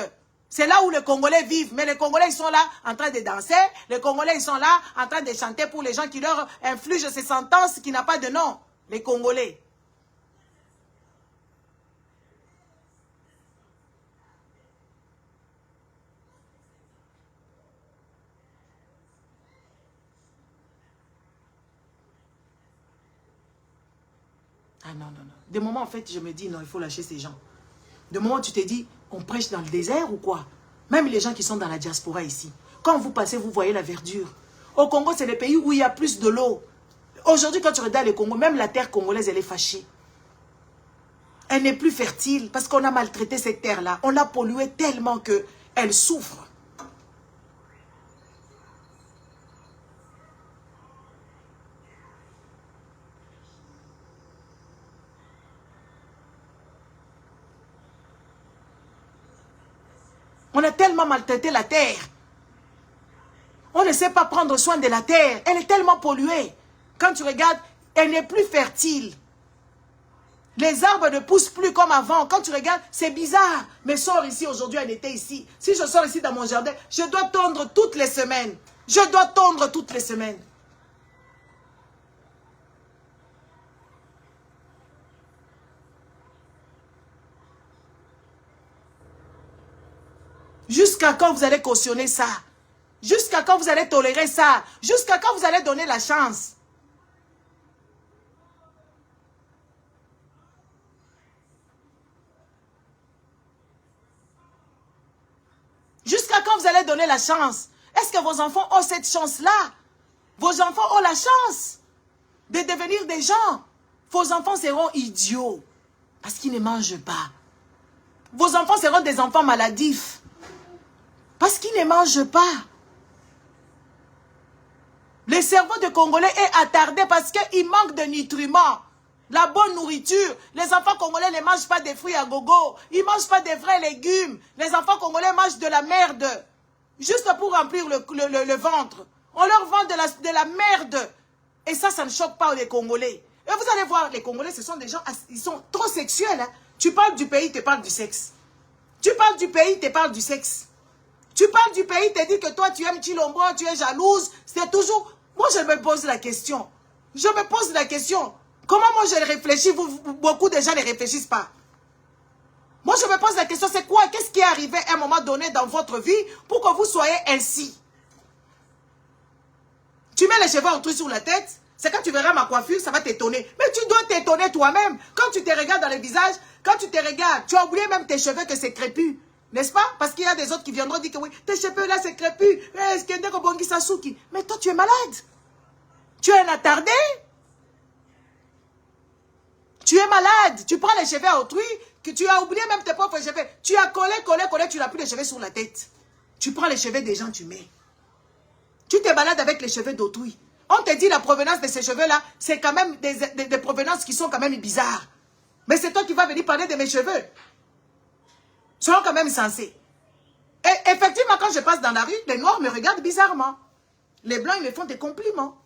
C'est là où les Congolais vivent. Mais les Congolais, ils sont là en train de danser. Les Congolais, ils sont là en train de chanter pour les gens qui leur infligent ces sentences qui n'ont pas de nom. Les Congolais. Ah non, non, non. De moments, en fait, je me dis, non, il faut lâcher ces gens. De moments, tu te dis, on prêche dans le désert ou quoi? Même les gens qui sont dans la diaspora ici. Quand vous passez, vous voyez la verdure. Au Congo, c'est le pays où il y a plus de l'eau. Aujourd'hui, quand tu regardes le Congo, même la terre congolaise, elle est fâchée. Elle n'est plus fertile parce qu'on a maltraité cette terre-là. On l'a polluée tellement qu'elle souffre. On a tellement maltraité la terre. On ne sait pas prendre soin de la terre. Elle est tellement polluée. Quand tu regardes, elle n'est plus fertile. Les arbres ne poussent plus comme avant. Quand tu regardes, c'est bizarre. Mais sors ici aujourd'hui, en été ici. Si je sors ici dans mon jardin, je dois tondre toutes les semaines. Je dois tondre toutes les semaines. Jusqu'à quand vous allez cautionner ça? Jusqu'à quand vous allez tolérer ça? Jusqu'à quand vous allez donner la chance? Jusqu'à quand vous allez donner la chance? Est-ce que vos enfants ont cette chance-là? Vos enfants ont la chance de devenir des gens. Vos enfants seront idiots parce qu'ils ne mangent pas. Vos enfants seront des enfants maladifs parce qu'ils ne mangent pas. Le cerveau de Congolais est attardé parce qu'il manque de nutriments. La bonne nourriture. Les enfants congolais ne mangent pas des fruits à gogo. Ils ne mangent pas des vrais légumes. Les enfants congolais mangent de la merde. Juste pour remplir le ventre. On leur vend de la merde. Et ça ne choque pas les Congolais. Et vous allez voir, les Congolais, ce sont des gens, ils sont trop sexuels. Hein. Tu parles du pays, tu parles du sexe. Tu parles du pays, tu parles du sexe. Tu parles du pays, tu dis que toi, tu aimes Chilombo, tu es jalouse. C'est toujours... Moi, je me pose la question. Je me pose la question. Comment moi, je réfléchis, beaucoup de gens ne réfléchissent pas. Moi, je me pose la question, c'est quoi? Qu'est-ce qui est arrivé à un moment donné dans votre vie pour que vous soyez ainsi? Tu mets les cheveux autour sur la tête, c'est quand tu verras ma coiffure, ça va t'étonner. Mais tu dois t'étonner toi-même. Quand tu te regardes dans le visage, quand tu te regardes, tu as oublié même tes cheveux que c'est crépus. N'est-ce pas? Parce qu'il y a des autres qui viendront dire que oui, tes cheveux là c'est crépus. Mais toi tu es malade. Tu es un attardé. Tu es malade. Tu prends les cheveux à autrui, que tu as oublié même tes propres cheveux. Tu as collé, tu n'as plus les cheveux sur la tête. Tu prends les cheveux des gens, tu mets. Tu te balades avec les cheveux d'autrui. On te dit la provenance de ces cheveux-là, c'est quand même des provenances qui sont quand même bizarres. Mais c'est toi qui vas venir parler de mes cheveux. Ils sont quand même sensés. Et effectivement, quand je passe dans la rue, les Noirs me regardent bizarrement. Les Blancs, ils me font des compliments.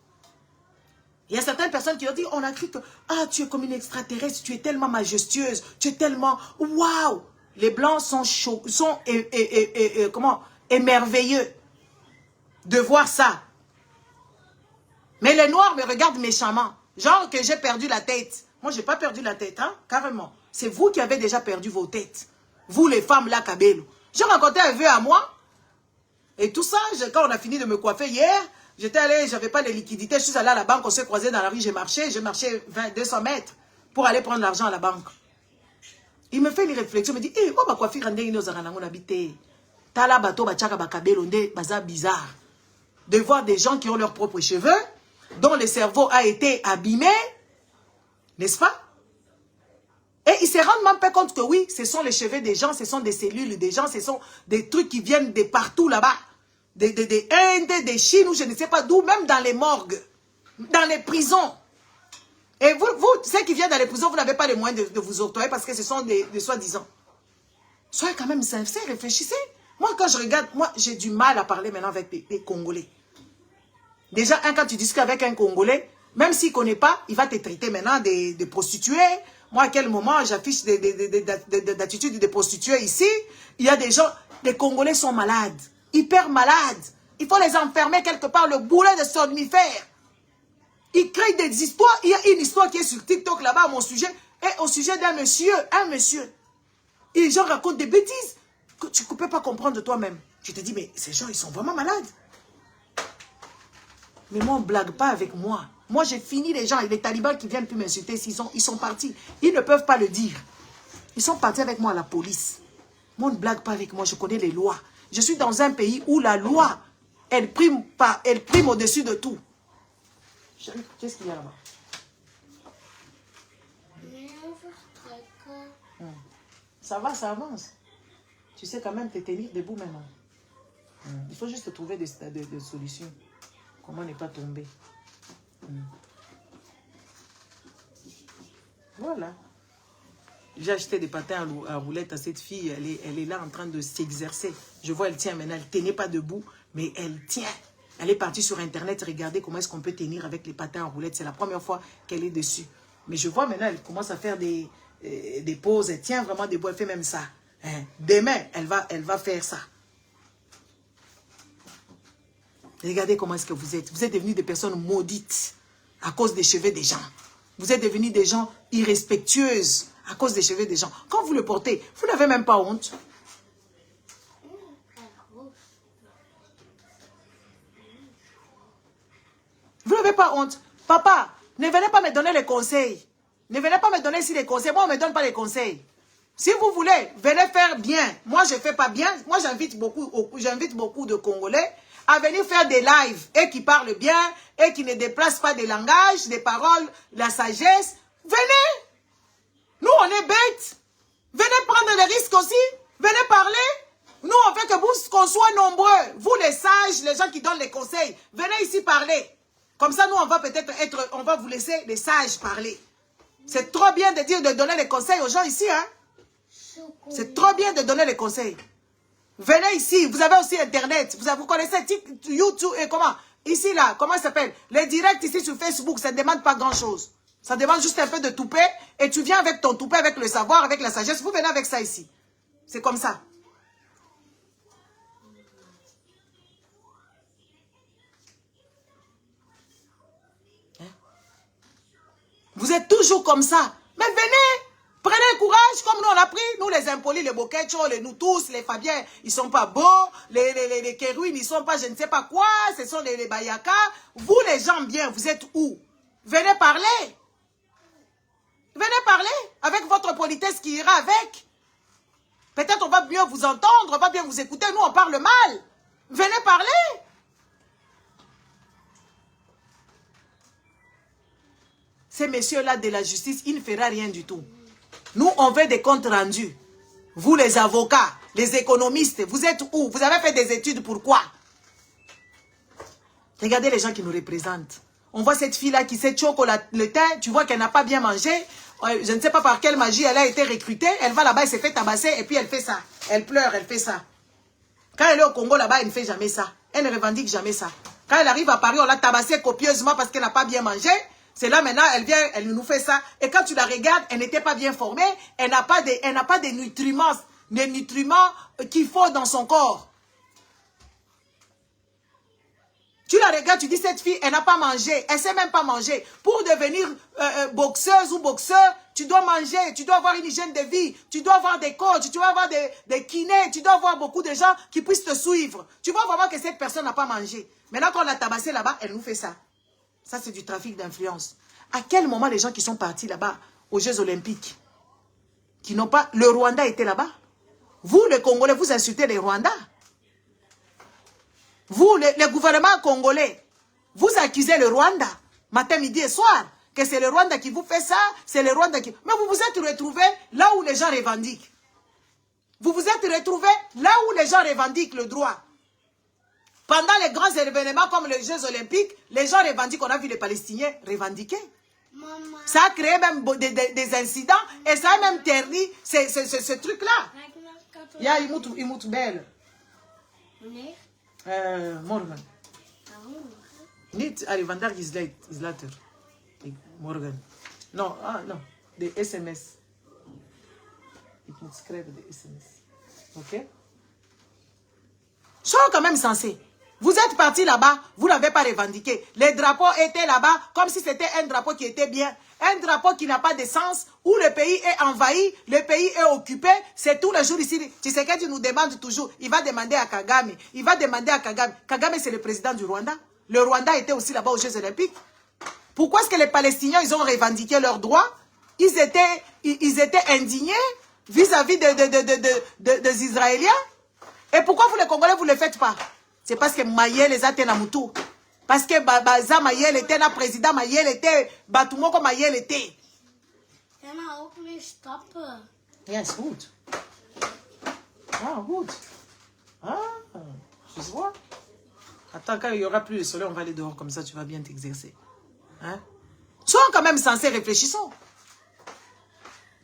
Il y a certaines personnes qui ont dit, on a cru que, ah, tu es comme une extraterrestre, tu es tellement majestueuse, tu es tellement, waouh. Les Blancs sont émerveilleux de voir ça. Mais les Noirs me regardent méchamment. Genre que j'ai perdu la tête. Moi, je n'ai pas perdu la tête, hein, carrément. C'est vous qui avez déjà perdu vos têtes. Vous, les femmes, là, Kabelo. J'ai rencontré un vieux à moi. Et tout ça, quand on a fini de me coiffer hier, j'étais allé, j'avais pas les liquidités. Je suis allé à la banque, on s'est croisé dans la rue, j'ai marché 200 mètres pour aller prendre l'argent à la banque. Il me fait une réflexion, il me dit, eh, moi, ma coiffure, on habité. Tala bato, bachaka, bakabelo, bazar bizarre. De voir des gens qui ont leurs propres cheveux, dont le cerveau a été abîmé, n'est-ce pas? Et ils se rendent même pas compte que oui, ce sont les cheveux des gens, ce sont des cellules des gens, ce sont des trucs qui viennent de partout là-bas. Des Indes, des Chine, ou je ne sais pas d'où, même dans les morgues, dans les prisons. Et vous, ceux qui viennent dans les prisons, vous n'avez pas les moyens de vous octroyer parce que ce sont des soi-disant. Soyez quand même sincères, réfléchissez. Moi, quand je regarde, moi, j'ai du mal à parler maintenant avec les Congolais. Déjà, quand tu discutes avec un Congolais, même s'il ne connaît pas, il va te traiter maintenant de prostituée. Moi, à quel moment j'affiche d'attitude de prostituée ici? Il y a des gens, les Congolais sont malades, hyper malades. Il faut les enfermer quelque part, le boulet de somnifère. Ils créent des histoires. Il y a une histoire qui est sur TikTok là-bas à mon sujet, et au sujet d'un monsieur, Et les gens racontent des bêtises que tu ne peux pas comprendre de toi-même. Tu te dis, mais ces gens, ils sont vraiment malades. Mais moi, on ne blague pas avec moi. Moi, j'ai fini les gens. Et les talibans qui viennent plus m'insulter, ils sont partis. Ils ne peuvent pas le dire. Ils sont partis avec moi à la police. Moi, on ne blague pas avec moi. Je connais les lois. Je suis dans un pays où la loi, elle prime au-dessus de tout. Qu'est-ce qu'il y a là-bas? Ça va, ça avance. Tu sais quand même te tenir debout maintenant. Il faut juste trouver des solutions. Comment ne pas tomber? Voilà. J'ai acheté des patins à roulettes à cette fille. Elle est là en train de s'exercer. Je vois, elle tient maintenant. Elle ne tenait pas debout, mais elle tient. Elle est partie sur Internet regarder comment est-ce qu'on peut tenir avec les patins à roulettes. C'est la première fois qu'elle est dessus. Mais je vois maintenant, elle commence à faire des pauses. Elle tient vraiment debout. Elle fait même ça. Demain, elle va faire ça. Regardez comment est-ce que vous êtes. Vous êtes devenus des personnes maudites à cause des cheveux des gens. Vous êtes devenus des gens irrespectueuses à cause des cheveux des gens. Quand vous le portez, vous n'avez même pas honte. Vous n'avez pas honte. Papa, ne venez pas me donner les conseils. Ne venez pas me donner ici les conseils. Moi, on ne me donne pas les conseils. Si vous voulez, venez faire bien. Moi, je ne fais pas bien. Moi, j'invite beaucoup de Congolais à venir faire des lives et qui parlent bien et qui ne déplacent pas des langages, des paroles, la sagesse. Venez! Nous, on est bêtes. Venez prendre les risques aussi. Venez parler. Nous, on veut que qu'on soit nombreux. Vous, les sages, les gens qui donnent les conseils, venez ici parler. Comme ça, nous, on va peut-être on va vous laisser les sages parler. C'est trop bien de donner les conseils aux gens ici, hein? C'est trop bien de donner les conseils. Venez ici, vous avez aussi Internet. Vous connaissez YouTube et comment? Ici, là, comment ça s'appelle? Les directs ici sur Facebook, ça ne demande pas grand-chose. Ça demande juste un peu de toupet. Et tu viens avec ton toupet, avec le savoir, avec la sagesse. Vous venez avec ça ici. C'est comme ça. Hein? Vous êtes toujours comme ça. Mais venez! Prenez le courage, comme nous on a pris, nous les impolis, les Bokecho, nous tous, les Fabiens, ils sont pas beaux, les Kérouines, ils sont pas je ne sais pas quoi, ce sont les Bayaka. Vous les gens bien, vous êtes où? Venez parler. Venez parler avec votre politesse qui ira avec. Peut-être on va mieux vous entendre, on va bien vous écouter, nous on parle mal. Venez parler. ces messieurs-là de la justice, ils ne feront rien du tout. Nous, on veut des comptes rendus. Vous, les avocats, les économistes, vous êtes où? Vous avez fait des études, pourquoi? Regardez les gens qui nous représentent. On voit cette fille-là qui s'est choqué le teint, tu vois qu'elle n'a pas bien mangé. Je ne sais pas par quelle magie elle a été recrutée. Elle va là-bas, elle s'est fait tabasser et puis elle fait ça. Elle pleure, elle fait ça. Quand elle est au Congo, là-bas, elle ne fait jamais ça. Elle ne revendique jamais ça. Quand elle arrive à Paris, on l'a tabassée copieusement parce qu'elle n'a pas bien mangé. C'est là maintenant, elle vient, elle nous fait ça. Et quand tu la regardes, elle n'était pas bien formée. Elle n'a pas de nutriments qu'il faut dans son corps. Tu la regardes, tu dis, cette fille, elle n'a pas mangé. Elle ne sait même pas manger. Pour devenir boxeuse ou boxeur, tu dois manger. Tu dois avoir une hygiène de vie. Tu dois avoir des coachs. Tu dois avoir des kinés. Tu dois avoir beaucoup de gens qui puissent te suivre. Tu vois vraiment que cette personne n'a pas mangé. Maintenant, quand on l'a tabassée là-bas, elle nous fait ça. Ça, c'est du trafic d'influence. À quel moment les gens qui sont partis là-bas aux Jeux Olympiques, qui n'ont pas... Le Rwanda était là-bas. Vous, les Congolais, vous insultez les Rwandais. Vous, le gouvernement congolais, vous accusez le Rwanda, matin, midi et soir, que c'est le Rwanda qui vous fait ça, c'est le Rwanda qui... Mais vous vous êtes retrouvés là où les gens revendiquent. Vous vous êtes retrouvés là où les gens revendiquent le droit. Pendant les grands événements comme les Jeux Olympiques, les gens revendiquent, on a vu les Palestiniens revendiquer. Maman. Ça a créé même des incidents et ça a même terni ce truc-là. Ya, il moet belle. Morgen. Niet, vandaag is later. Morgen. Non, non. De SMS. Ik moet schrijven de SMS. Ok? Sont quand même censés. Vous êtes partis là-bas, vous n'avez pas revendiqué. Les drapeaux étaient là-bas comme si c'était un drapeau qui était bien. Un drapeau qui n'a pas de sens, où le pays est envahi, le pays est occupé. C'est tous les jours ici. Tu sais que tu nous demandes toujours. Il va demander à Kagame. Il va demander à Kagame. Kagame, c'est le président du Rwanda. Le Rwanda était aussi là-bas aux Jeux Olympiques. Pourquoi est-ce que les Palestiniens, ils ont revendiqué leurs droits? Ils étaient indignés vis-à-vis des Israéliens. Et pourquoi vous les Congolais, vous ne le faites pas? C'est parce que Mayel les a été Namoutou. Parce que Baza Mayel était le président, Mayel était, Batumoko Mayel était. Can I open it? Stop. Yes, good. Ah, good. Ah, je vois. Attends, quand il n'y aura plus le soleil, on va aller dehors, comme ça tu vas bien t'exercer. Hein? Soyons quand même sensés, réfléchissons.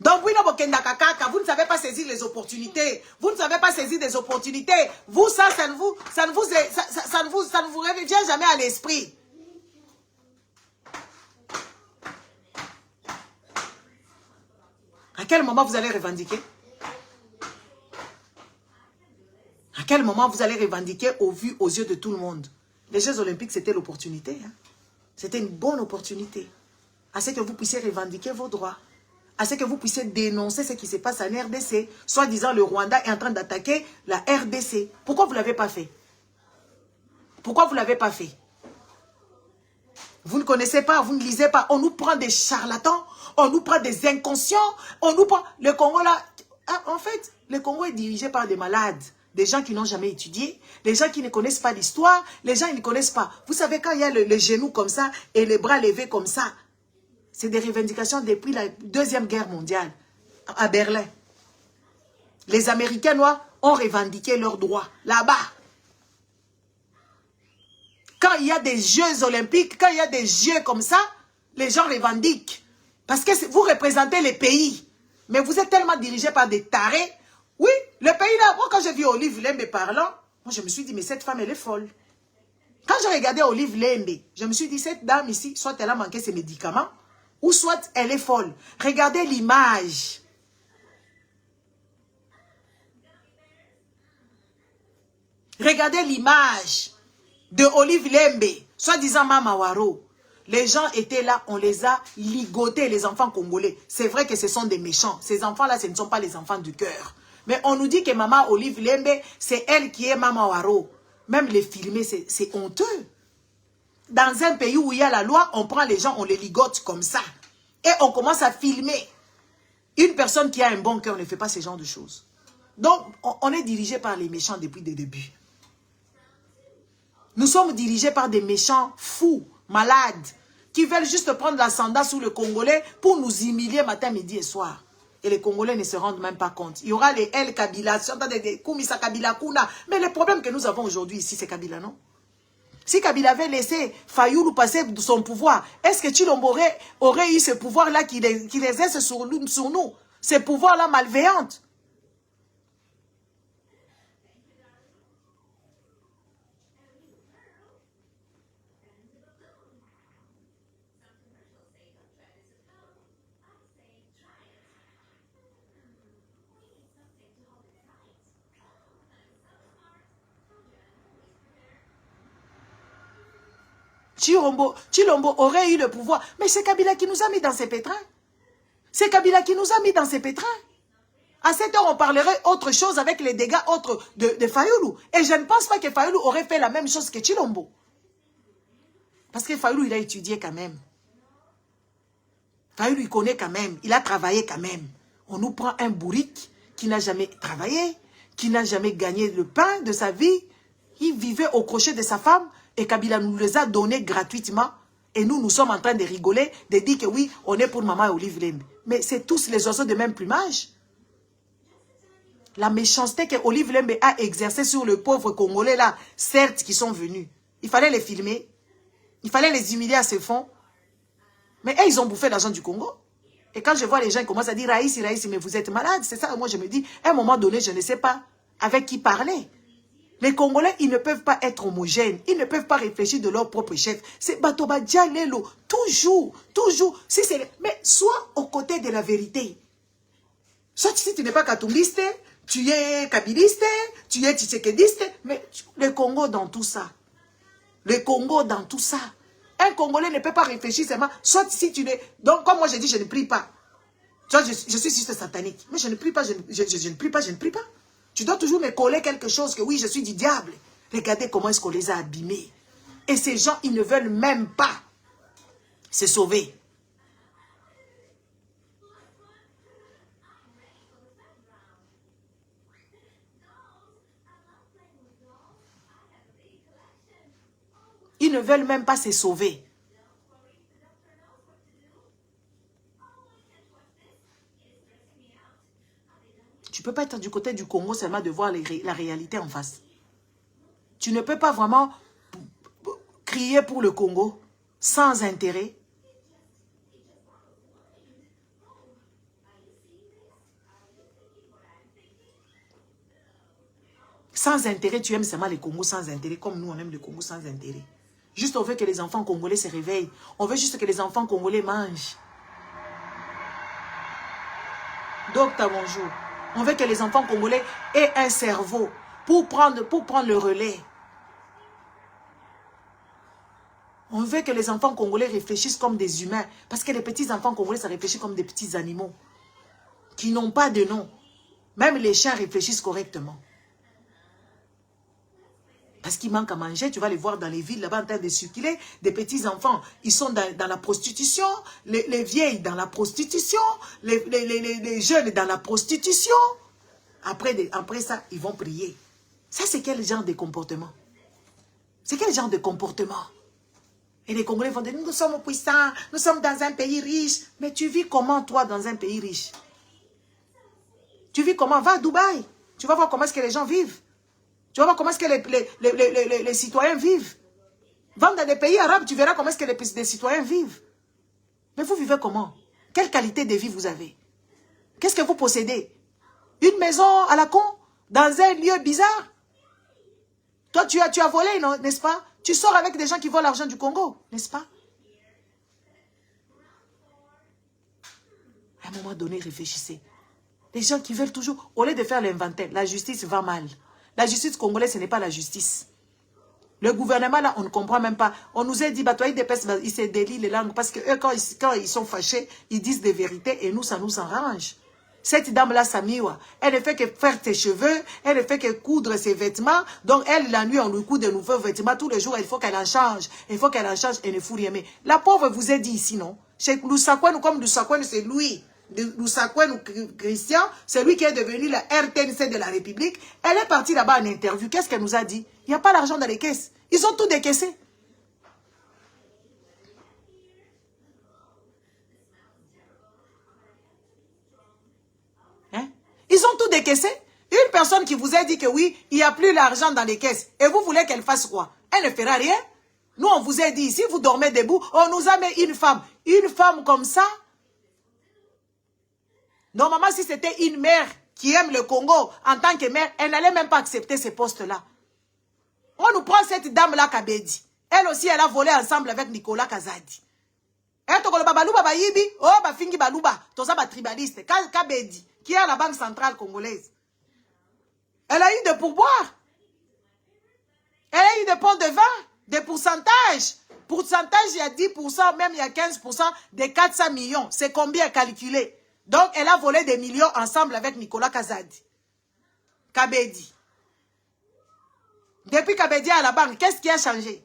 Donc, vous ne savez pas saisir les opportunités. Vous ne savez pas saisir des opportunités. Vous, ça ne vous revient jamais à l'esprit. À quel moment vous allez revendiquer? À quel moment vous allez revendiquer aux yeux de tout le monde? Les Jeux Olympiques, c'était l'opportunité. Hein? C'était une bonne opportunité. À ce que vous puissiez revendiquer vos droits. À ce que vous puissiez dénoncer ce qui se passe en RDC. Soit disant le Rwanda est en train d'attaquer la RDC. Pourquoi vous ne l'avez pas fait? Pourquoi vous ne l'avez pas fait? Vous ne connaissez pas, vous ne lisez pas. On nous prend des charlatans, on nous prend des inconscients, on nous prend... Le Congo là... En fait, le Congo est dirigé par des malades. Des gens qui n'ont jamais étudié, des gens qui ne connaissent pas l'histoire, les gens ils ne connaissent pas. Vous savez, quand il y a le genou comme ça et les bras levés comme ça, c'est des revendications depuis la Deuxième Guerre mondiale, à Berlin. Les Américains noirs ont revendiqué leurs droits, là-bas. Quand il y a des Jeux Olympiques, quand il y a des Jeux comme ça, les gens revendiquent. Parce que vous représentez les pays. Mais vous êtes tellement dirigés par des tarés. Oui, le pays là, moi quand j'ai vu Olive Lembe parlant, moi je me suis dit, mais cette femme elle est folle. Quand j'ai regardé Olive Lembe, je me suis dit, cette dame ici, soit elle a manqué ses médicaments, ou soit elle est folle. Regardez l'image. Regardez l'image de Olive Lembe, soi-disant Mama Waro. Les gens étaient là, on les a ligotés, les enfants congolais. C'est vrai que ce sont des méchants. Ces enfants-là, ce ne sont pas les enfants du cœur. Mais on nous dit que Maman Olive Lembe, c'est elle qui est Mama Waro. Même les filmer, c'est honteux. Dans un pays où il y a la loi, on prend les gens, on les ligote comme ça. Et on commence à filmer. Une personne qui a un bon cœur ne fait pas ce genre de choses. Donc, on est dirigé par les méchants depuis le début. Nous sommes dirigés par des méchants fous, malades, qui veulent juste prendre l'ascendant sur le Congolais pour nous humilier matin, midi et soir. Et les Congolais ne se rendent même pas compte. Il y aura les El Kabila, des Koumissa Kabila Kuna. Mais le problème que nous avons aujourd'hui ici, c'est Kabila, non? Si Kabila avait laissé Fayoulou passer son pouvoir, est-ce que Tshilombo aurait eu ce pouvoir-là qu'il exerce sur nous? Ces pouvoirs-là malveillants. Tshilombo aurait eu le pouvoir. Mais c'est Kabila qui nous a mis dans ces pétrins. C'est Kabila qui nous a mis dans ces pétrins. À cette heure, on parlerait autre chose avec les dégâts autres de Fayoulou. Et je ne pense pas que Fayoulou aurait fait la même chose que Tshilombo. Parce que Fayoulou, il a étudié quand même. Fayoulou, il connaît quand même. Il a travaillé quand même. On nous prend un bourrique qui n'a jamais travaillé, qui n'a jamais gagné le pain de sa vie. Il vivait au crochet de sa femme. Et Kabila nous les a donnés gratuitement. Et nous sommes en train de rigoler, de dire que oui, on est pour Maman Olive Lembe. Mais c'est tous les oiseaux de même plumage. La méchanceté que Olive Lembe a exercée sur le pauvre Congolais là, certes, qui sont venus. Il fallait les filmer. Il fallait les humilier à ce fond. Mais ils ont bouffé l'argent du Congo. Et quand je vois les gens qui commencent à dire Raïssi, Raïssi, mais vous êtes malade. C'est ça, moi je me dis, à un moment donné, je ne sais pas avec qui parler. Les Congolais, ils ne peuvent pas être homogènes. Ils ne peuvent pas réfléchir de leur propre chef. C'est Batoba Dialelo. Toujours, toujours. Si mais sois aux côtés de la vérité. Soit si tu n'es pas katumbiste, tu es kabiliste, tu es tshisekediste. Mais le Congo dans tout ça. Le Congo dans tout ça. Un Congolais ne peut pas réfléchir seulement. Soit si tu n'es... Donc, comme moi je dis, je ne prie pas. Tu vois, je suis juste satanique. Mais je ne prie pas, je ne prie pas, je ne prie pas. Tu dois toujours me coller quelque chose que oui, je suis du diable. Regardez comment est-ce qu'on les a abîmés. Et ces gens, ils ne veulent même pas se sauver. Ils ne veulent même pas se sauver. Tu ne peux pas être du côté du Congo seulement de voir la réalité en face. Tu ne peux pas vraiment crier pour le Congo sans intérêt. Sans intérêt, tu aimes seulement les Congos sans intérêt, comme nous on aime le Congo sans intérêt. Juste on veut que les enfants congolais se réveillent. On veut juste que les enfants congolais mangent. Docteur, bonjour. On veut que les enfants congolais aient un cerveau pour prendre le relais. On veut que les enfants congolais réfléchissent comme des humains. Parce que les petits enfants congolais, ça réfléchit comme des petits animaux. Qui n'ont pas de nom. Même les chiens réfléchissent correctement. Parce qu'ils manquent à manger, tu vas les voir dans les villes là-bas en train de circuler. Des petits enfants, ils sont dans la prostitution. Les vieilles dans la prostitution. Les jeunes dans la prostitution. Après ça, ils vont prier. Ça, c'est quel genre de comportement? C'est quel genre de comportement? Et les Congolais vont dire, nous sommes puissants, nous sommes dans un pays riche. Mais tu vis comment, toi, dans un pays riche? Tu vis comment? Va à Dubaï. Tu vas voir comment est-ce que les gens vivent. Tu vas voir comment est-ce que les citoyens vivent. Va dans des pays arabes, tu verras comment est-ce que les citoyens vivent. Mais vous vivez comment? Quelle qualité de vie vous avez? Qu'est-ce que vous possédez? Une maison à la con? Dans un lieu bizarre? Toi, tu as volé, n'est-ce pas? Tu sors avec des gens qui volent l'argent du Congo, n'est-ce pas? À un moment donné, réfléchissez. Les gens qui veulent toujours, au lieu de faire l'inventaire, la justice va mal. La justice congolaise, ce n'est pas la justice. Le gouvernement, là, on ne comprend même pas. On nous a dit, bah, toi, ils se délient les langues. Parce que eux, quand ils sont fâchés, ils disent des vérités et nous, ça nous arrange. Cette dame-là, Samiwa, elle ne fait que faire ses cheveux, elle ne fait que coudre ses vêtements. Donc, elle, la nuit, on lui coud de nouveaux vêtements. Tous les jours, il faut qu'elle en change. Il faut qu'elle en change et ne fout rien. Mais la pauvre vous a dit ici, non? Chez Lusakwen, comme Lusakwen, c'est lui. Lusakwen Christian, c'est lui qui est devenu la RTNC de la République. Elle est partie là-bas en interview. Qu'est-ce qu'elle nous a dit? Il n'y a pas d'argent dans les caisses. Ils ont tout décaissé. Ils ont tout décaissé. Une personne qui vous a dit que oui, il n'y a plus l'argent dans les caisses. Et vous voulez qu'elle fasse quoi? Elle ne fera rien. Nous, on vous a dit, si vous dormez debout, on nous a mis une femme. Une femme comme ça. Normalement, si c'était une mère qui aime le Congo en tant que mère, elle n'allait même pas accepter ces postes-là. On nous prend cette dame-là, Kabedi. Elle aussi, elle a volé ensemble avec Nicolas Kazadi. Elle te dit, babalouba bayibi, oh, bafingi balouba, toza ba tribaliste, Kabedi, qui est à la Banque centrale congolaise. Elle a eu de pourboires. Elle a eu des pots de vin, des pourcentages. Pourcentage, il y a 10%, même il y a 15% des 400 millions. C'est combien calculé? Donc, elle a volé des millions ensemble avec Nicolas Kazadi. Kabedi. Depuis Kabedi à la banque, qu'est-ce qui a changé?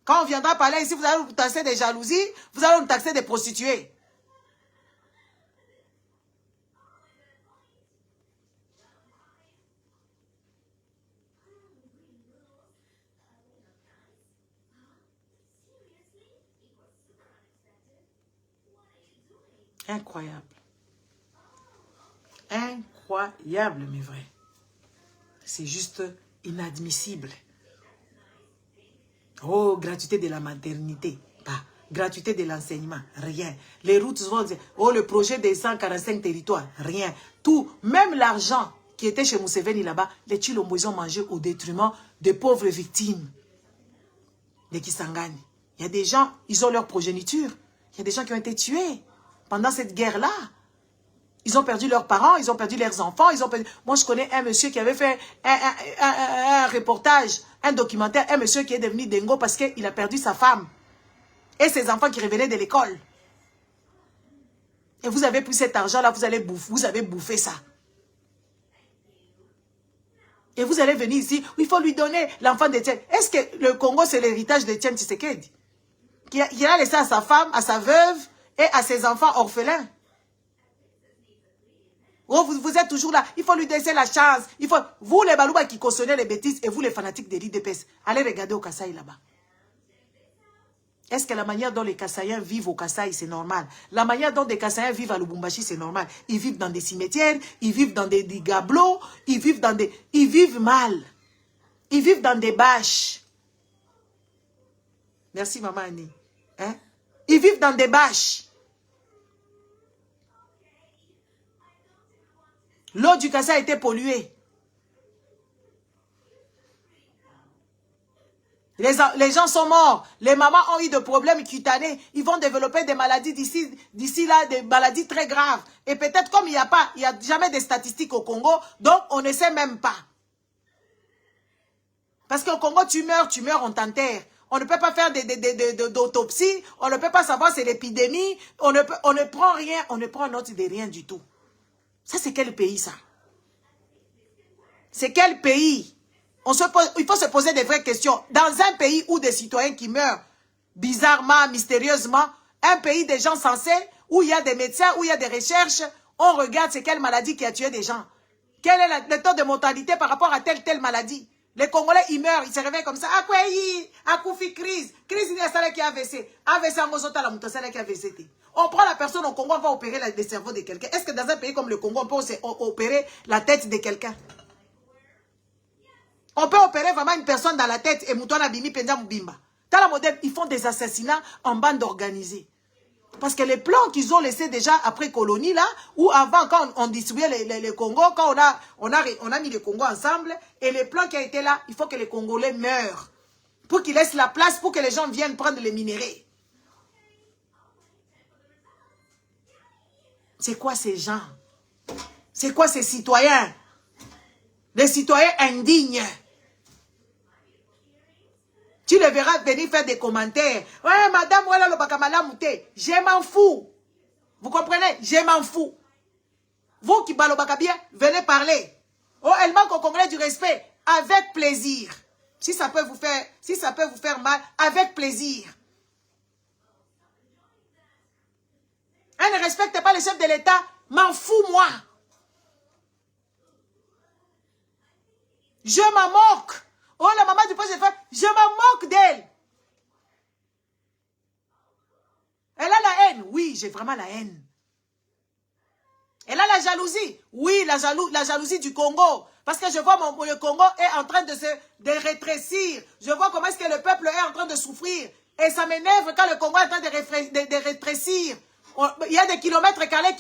Quand on viendra parler ici, vous allez nous taxer des jalousies, vous allez nous taxer des prostituées. Incroyable. Incroyable, mais vrai. C'est juste inadmissible. Oh, gratuité de la maternité. Pas. Gratuité de l'enseignement. Rien. Les routes vont dire, oh, le projet des 145 territoires. Rien. Tout. Même l'argent qui était chez Museveni là-bas, les Chilombo, ils ont mangé au détriment des pauvres victimes. Les Kisangani. Il y a des gens, ils ont leur progéniture. Il y a des gens qui ont été tués pendant cette guerre-là. Ils ont perdu leurs parents, ils ont perdu leurs enfants, ils ont perdu... Moi, je connais un monsieur qui avait fait un reportage, un documentaire, un monsieur qui est devenu dingo parce qu'il a perdu sa femme et ses enfants qui revenaient de l'école. Et vous avez pris cet argent-là, vous avez bouffé ça. Et vous allez venir ici, il faut lui donner l'enfant d'Étienne. Est-ce que le Congo, c'est l'héritage d'Étienne Tshisekedi? Qu'il a laissé à sa femme, à sa veuve et à ses enfants orphelins. Oh, vous êtes toujours là. Il faut lui laisser la chance. Vous, les balouba qui cautionnez les bêtises, et vous, les fanatiques de l'IDPS, allez regarder au Kasaï là-bas. Est-ce que la manière dont les Kassaïens vivent au Kasaï, c'est normal? La manière dont les Kassaïens vivent à Lubumbashi, c'est normal. Ils vivent dans des cimetières, ils vivent dans des gablots, ils vivent mal. Ils vivent dans des bâches. Merci, maman Annie. Hein? Ils vivent dans des bâches. L'eau du Kasaï a été polluée. Les gens sont morts. Les mamans ont eu des problèmes cutanés. Ils vont développer des maladies d'ici là, des maladies très graves. Et peut-être comme il n'y a jamais de statistiques au Congo, donc on ne sait même pas. Parce qu'au Congo, tu meurs, on t'enterre. On ne peut pas faire d'autopsie. On ne peut pas savoir c'est l'épidémie. On ne prend rien. On ne prend note de rien du tout. Ça, c'est quel pays, ça? C'est quel pays? Il faut se poser des vraies questions. Dans un pays où des citoyens qui meurent bizarrement, mystérieusement, un pays des gens sensés, où il y a des médecins, où il y a des recherches, on regarde c'est quelle maladie qui a tué des gens. Quel est le taux de mortalité par rapport à telle maladie? Les Congolais, ils meurent, ils se réveillent comme ça. Ah, quoi, Akoufi, crise. Crise, il y a ça qui a AVC. AVC, on prend la personne au Congo, on va opérer le cerveau de quelqu'un. Est-ce que dans un pays comme le Congo, on peut opérer la tête de quelqu'un? On peut opérer vraiment une personne dans la tête et Moutouana Bimi Penda Moubimba. Dans la modèle, ils font des assassinats en bande organisée. Parce que les plans qu'ils ont laissés déjà après colonie, là, ou avant, quand on distribuait les Congos, quand on a mis les Congos ensemble, et les plans qui ont été là, il faut que les Congolais meurent. Pour qu'ils laissent la place, pour que les gens viennent prendre les minéraux. C'est quoi ces gens? C'est quoi ces citoyens? Des citoyens indignes. Tu le verras venir faire des commentaires. Ouais, madame, voilà le bakamala mouté. Je m'en fous. Vous comprenez? Je m'en fous. Vous qui balobaka bien, venez parler. Oh, elle manque au Congolais du respect. Avec plaisir. Si ça peut vous faire mal, avec plaisir. Elle ne respecte pas le chef de l'État. M'en fous, moi. Je m'en moque. Oh, la maman du président, je m'en moque d'elle. Elle a la haine. Oui, j'ai vraiment la haine. Elle a la jalousie. Oui, la jalousie du Congo. Parce que je vois le Congo est en train de rétrécir. Je vois comment est-ce que le peuple est en train de souffrir. Et ça m'énerve quand le Congo est en train de rétrécir. Il y a des kilomètres carrés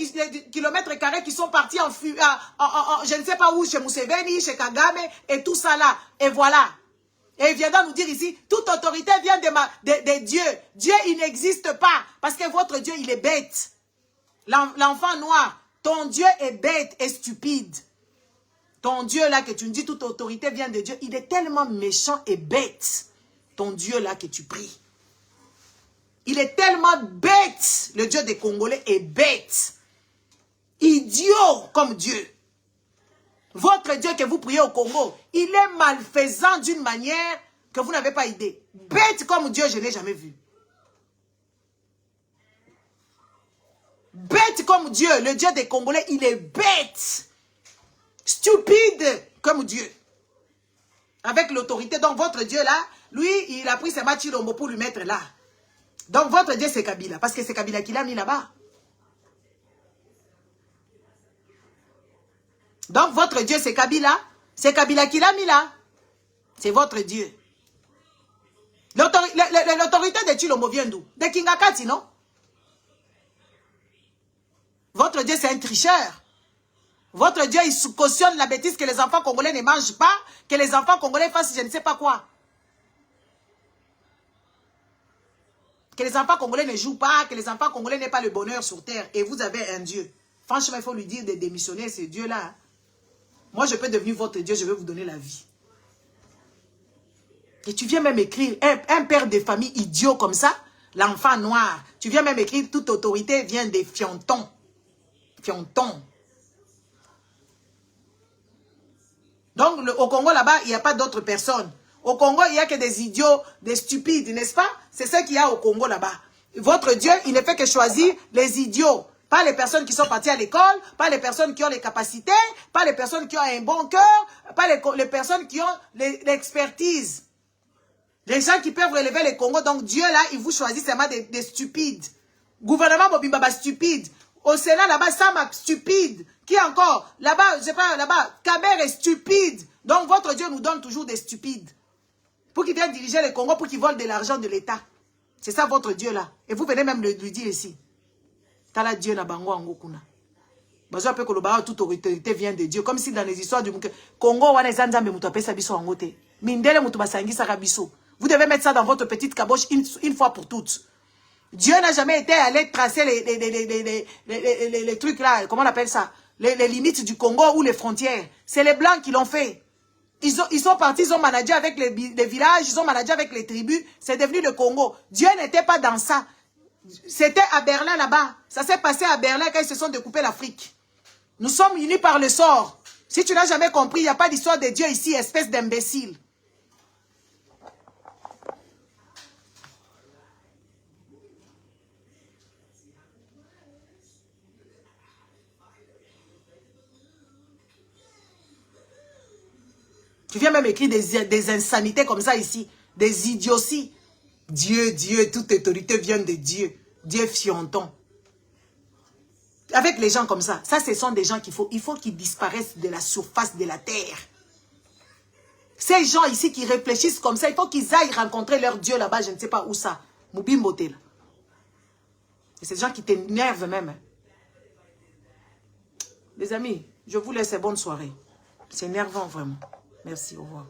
qui sont partis en je ne sais pas où, chez Museveni, chez Kagame, et tout ça là. Et voilà. Et il viendra nous dire ici, toute autorité vient de Dieu. Dieu, il n'existe pas. Parce que votre Dieu, il est bête. L'enfant noir, ton Dieu est bête et stupide. Ton Dieu là que tu me dis, toute autorité vient de Dieu, il est tellement méchant et bête. Ton Dieu là que tu pries. Il est tellement bête. Le Dieu des Congolais est bête. Idiot comme Dieu. Votre Dieu que vous priez au Congo, il est malfaisant d'une manière que vous n'avez pas idée. Bête comme Dieu, je n'ai jamais vu. Bête comme Dieu, le Dieu des Congolais, il est bête. Stupide comme Dieu. Avec l'autorité. Donc votre Dieu là, lui, il a pris ses Machilombo pour lui mettre là. Donc votre Dieu c'est Kabila. Parce que c'est Kabila qui l'a mis là-bas. Donc votre Dieu c'est Kabila. C'est Kabila qui l'a mis là. C'est votre Dieu. L'autorité de Chilombo vient d'où? De Kingakati, non? Votre Dieu c'est un tricheur. Votre Dieu, il cautionne la bêtise que les enfants congolais ne mangent pas, que les enfants congolais fassent je ne sais pas quoi. Que les enfants congolais ne jouent pas, que les enfants congolais n'aient pas le bonheur sur terre. Et vous avez un Dieu. Franchement, il faut lui dire de démissionner, ce Dieu-là. Moi, je peux devenir votre Dieu, je vais vous donner la vie. Et tu viens même écrire, un père de famille idiot comme ça, l'enfant noir, tu viens même écrire, toute autorité vient des fiontons. Fiontons. Donc, au Congo, là-bas, il n'y a pas d'autres personnes. Au Congo, il n'y a que des idiots, des stupides, n'est-ce pas? C'est ce qu'il y a au Congo, là-bas. Votre Dieu, il ne fait que choisir les idiots. Pas les personnes qui sont parties à l'école, pas les personnes qui ont les capacités, pas les personnes qui ont un bon cœur, pas les personnes qui ont l'expertise. Les gens qui peuvent relever le Congo. Donc, Dieu, là, il vous choisit seulement des stupides. Gouvernement Bobimbaba, stupide. Au Sénat, là-bas, Sama, stupide. Qui encore? Là-bas, je sais pas, là-bas, Kamer est stupide. Donc, votre Dieu nous donne toujours des stupides. Pour qu'ils viennent diriger le Congo, pour qu'ils volent de l'argent de l'État. C'est ça votre Dieu, là. Et vous venez même lui dire ici. Tala Dieu na bango angokuna. Bazo ape koloba, toute autorité vient de Dieu. Comme si dans les histoires du Congo, wana ezanzambe mutu ape sabiso angote. Mindele mutu basangisa kabiso. Vous devez mettre ça dans votre petite caboche une fois pour toutes. Dieu n'a jamais été allé tracer les trucs là, comment on appelle ça? Les limites du Congo ou les frontières. C'est les Blancs qui l'ont fait. Ils sont partis, ils ont managé avec les villages, ils ont managé avec les tribus. C'est devenu le Congo. Dieu n'était pas dans ça. C'était à Berlin là-bas. Ça s'est passé à Berlin quand ils se sont découpés l'Afrique. Nous sommes unis par le sort. Si tu n'as jamais compris, il n'y a pas d'histoire de Dieu ici, espèce d'imbécile. Tu viens même écrire des insanités comme ça ici. Des idioties. Dieu, Dieu, toute autorité vient de Dieu. Dieu fionton. Avec les gens comme ça, ce sont des gens il faut qu'ils disparaissent de la surface de la terre. Ces gens ici qui réfléchissent comme ça, il faut qu'ils aillent rencontrer leur Dieu là-bas, je ne sais pas où ça. Moubimbote là. Et c'est des gens qui t'énervent même. Hein. Les amis, je vous laisse bonne soirée. C'est énervant vraiment. Merci, au revoir.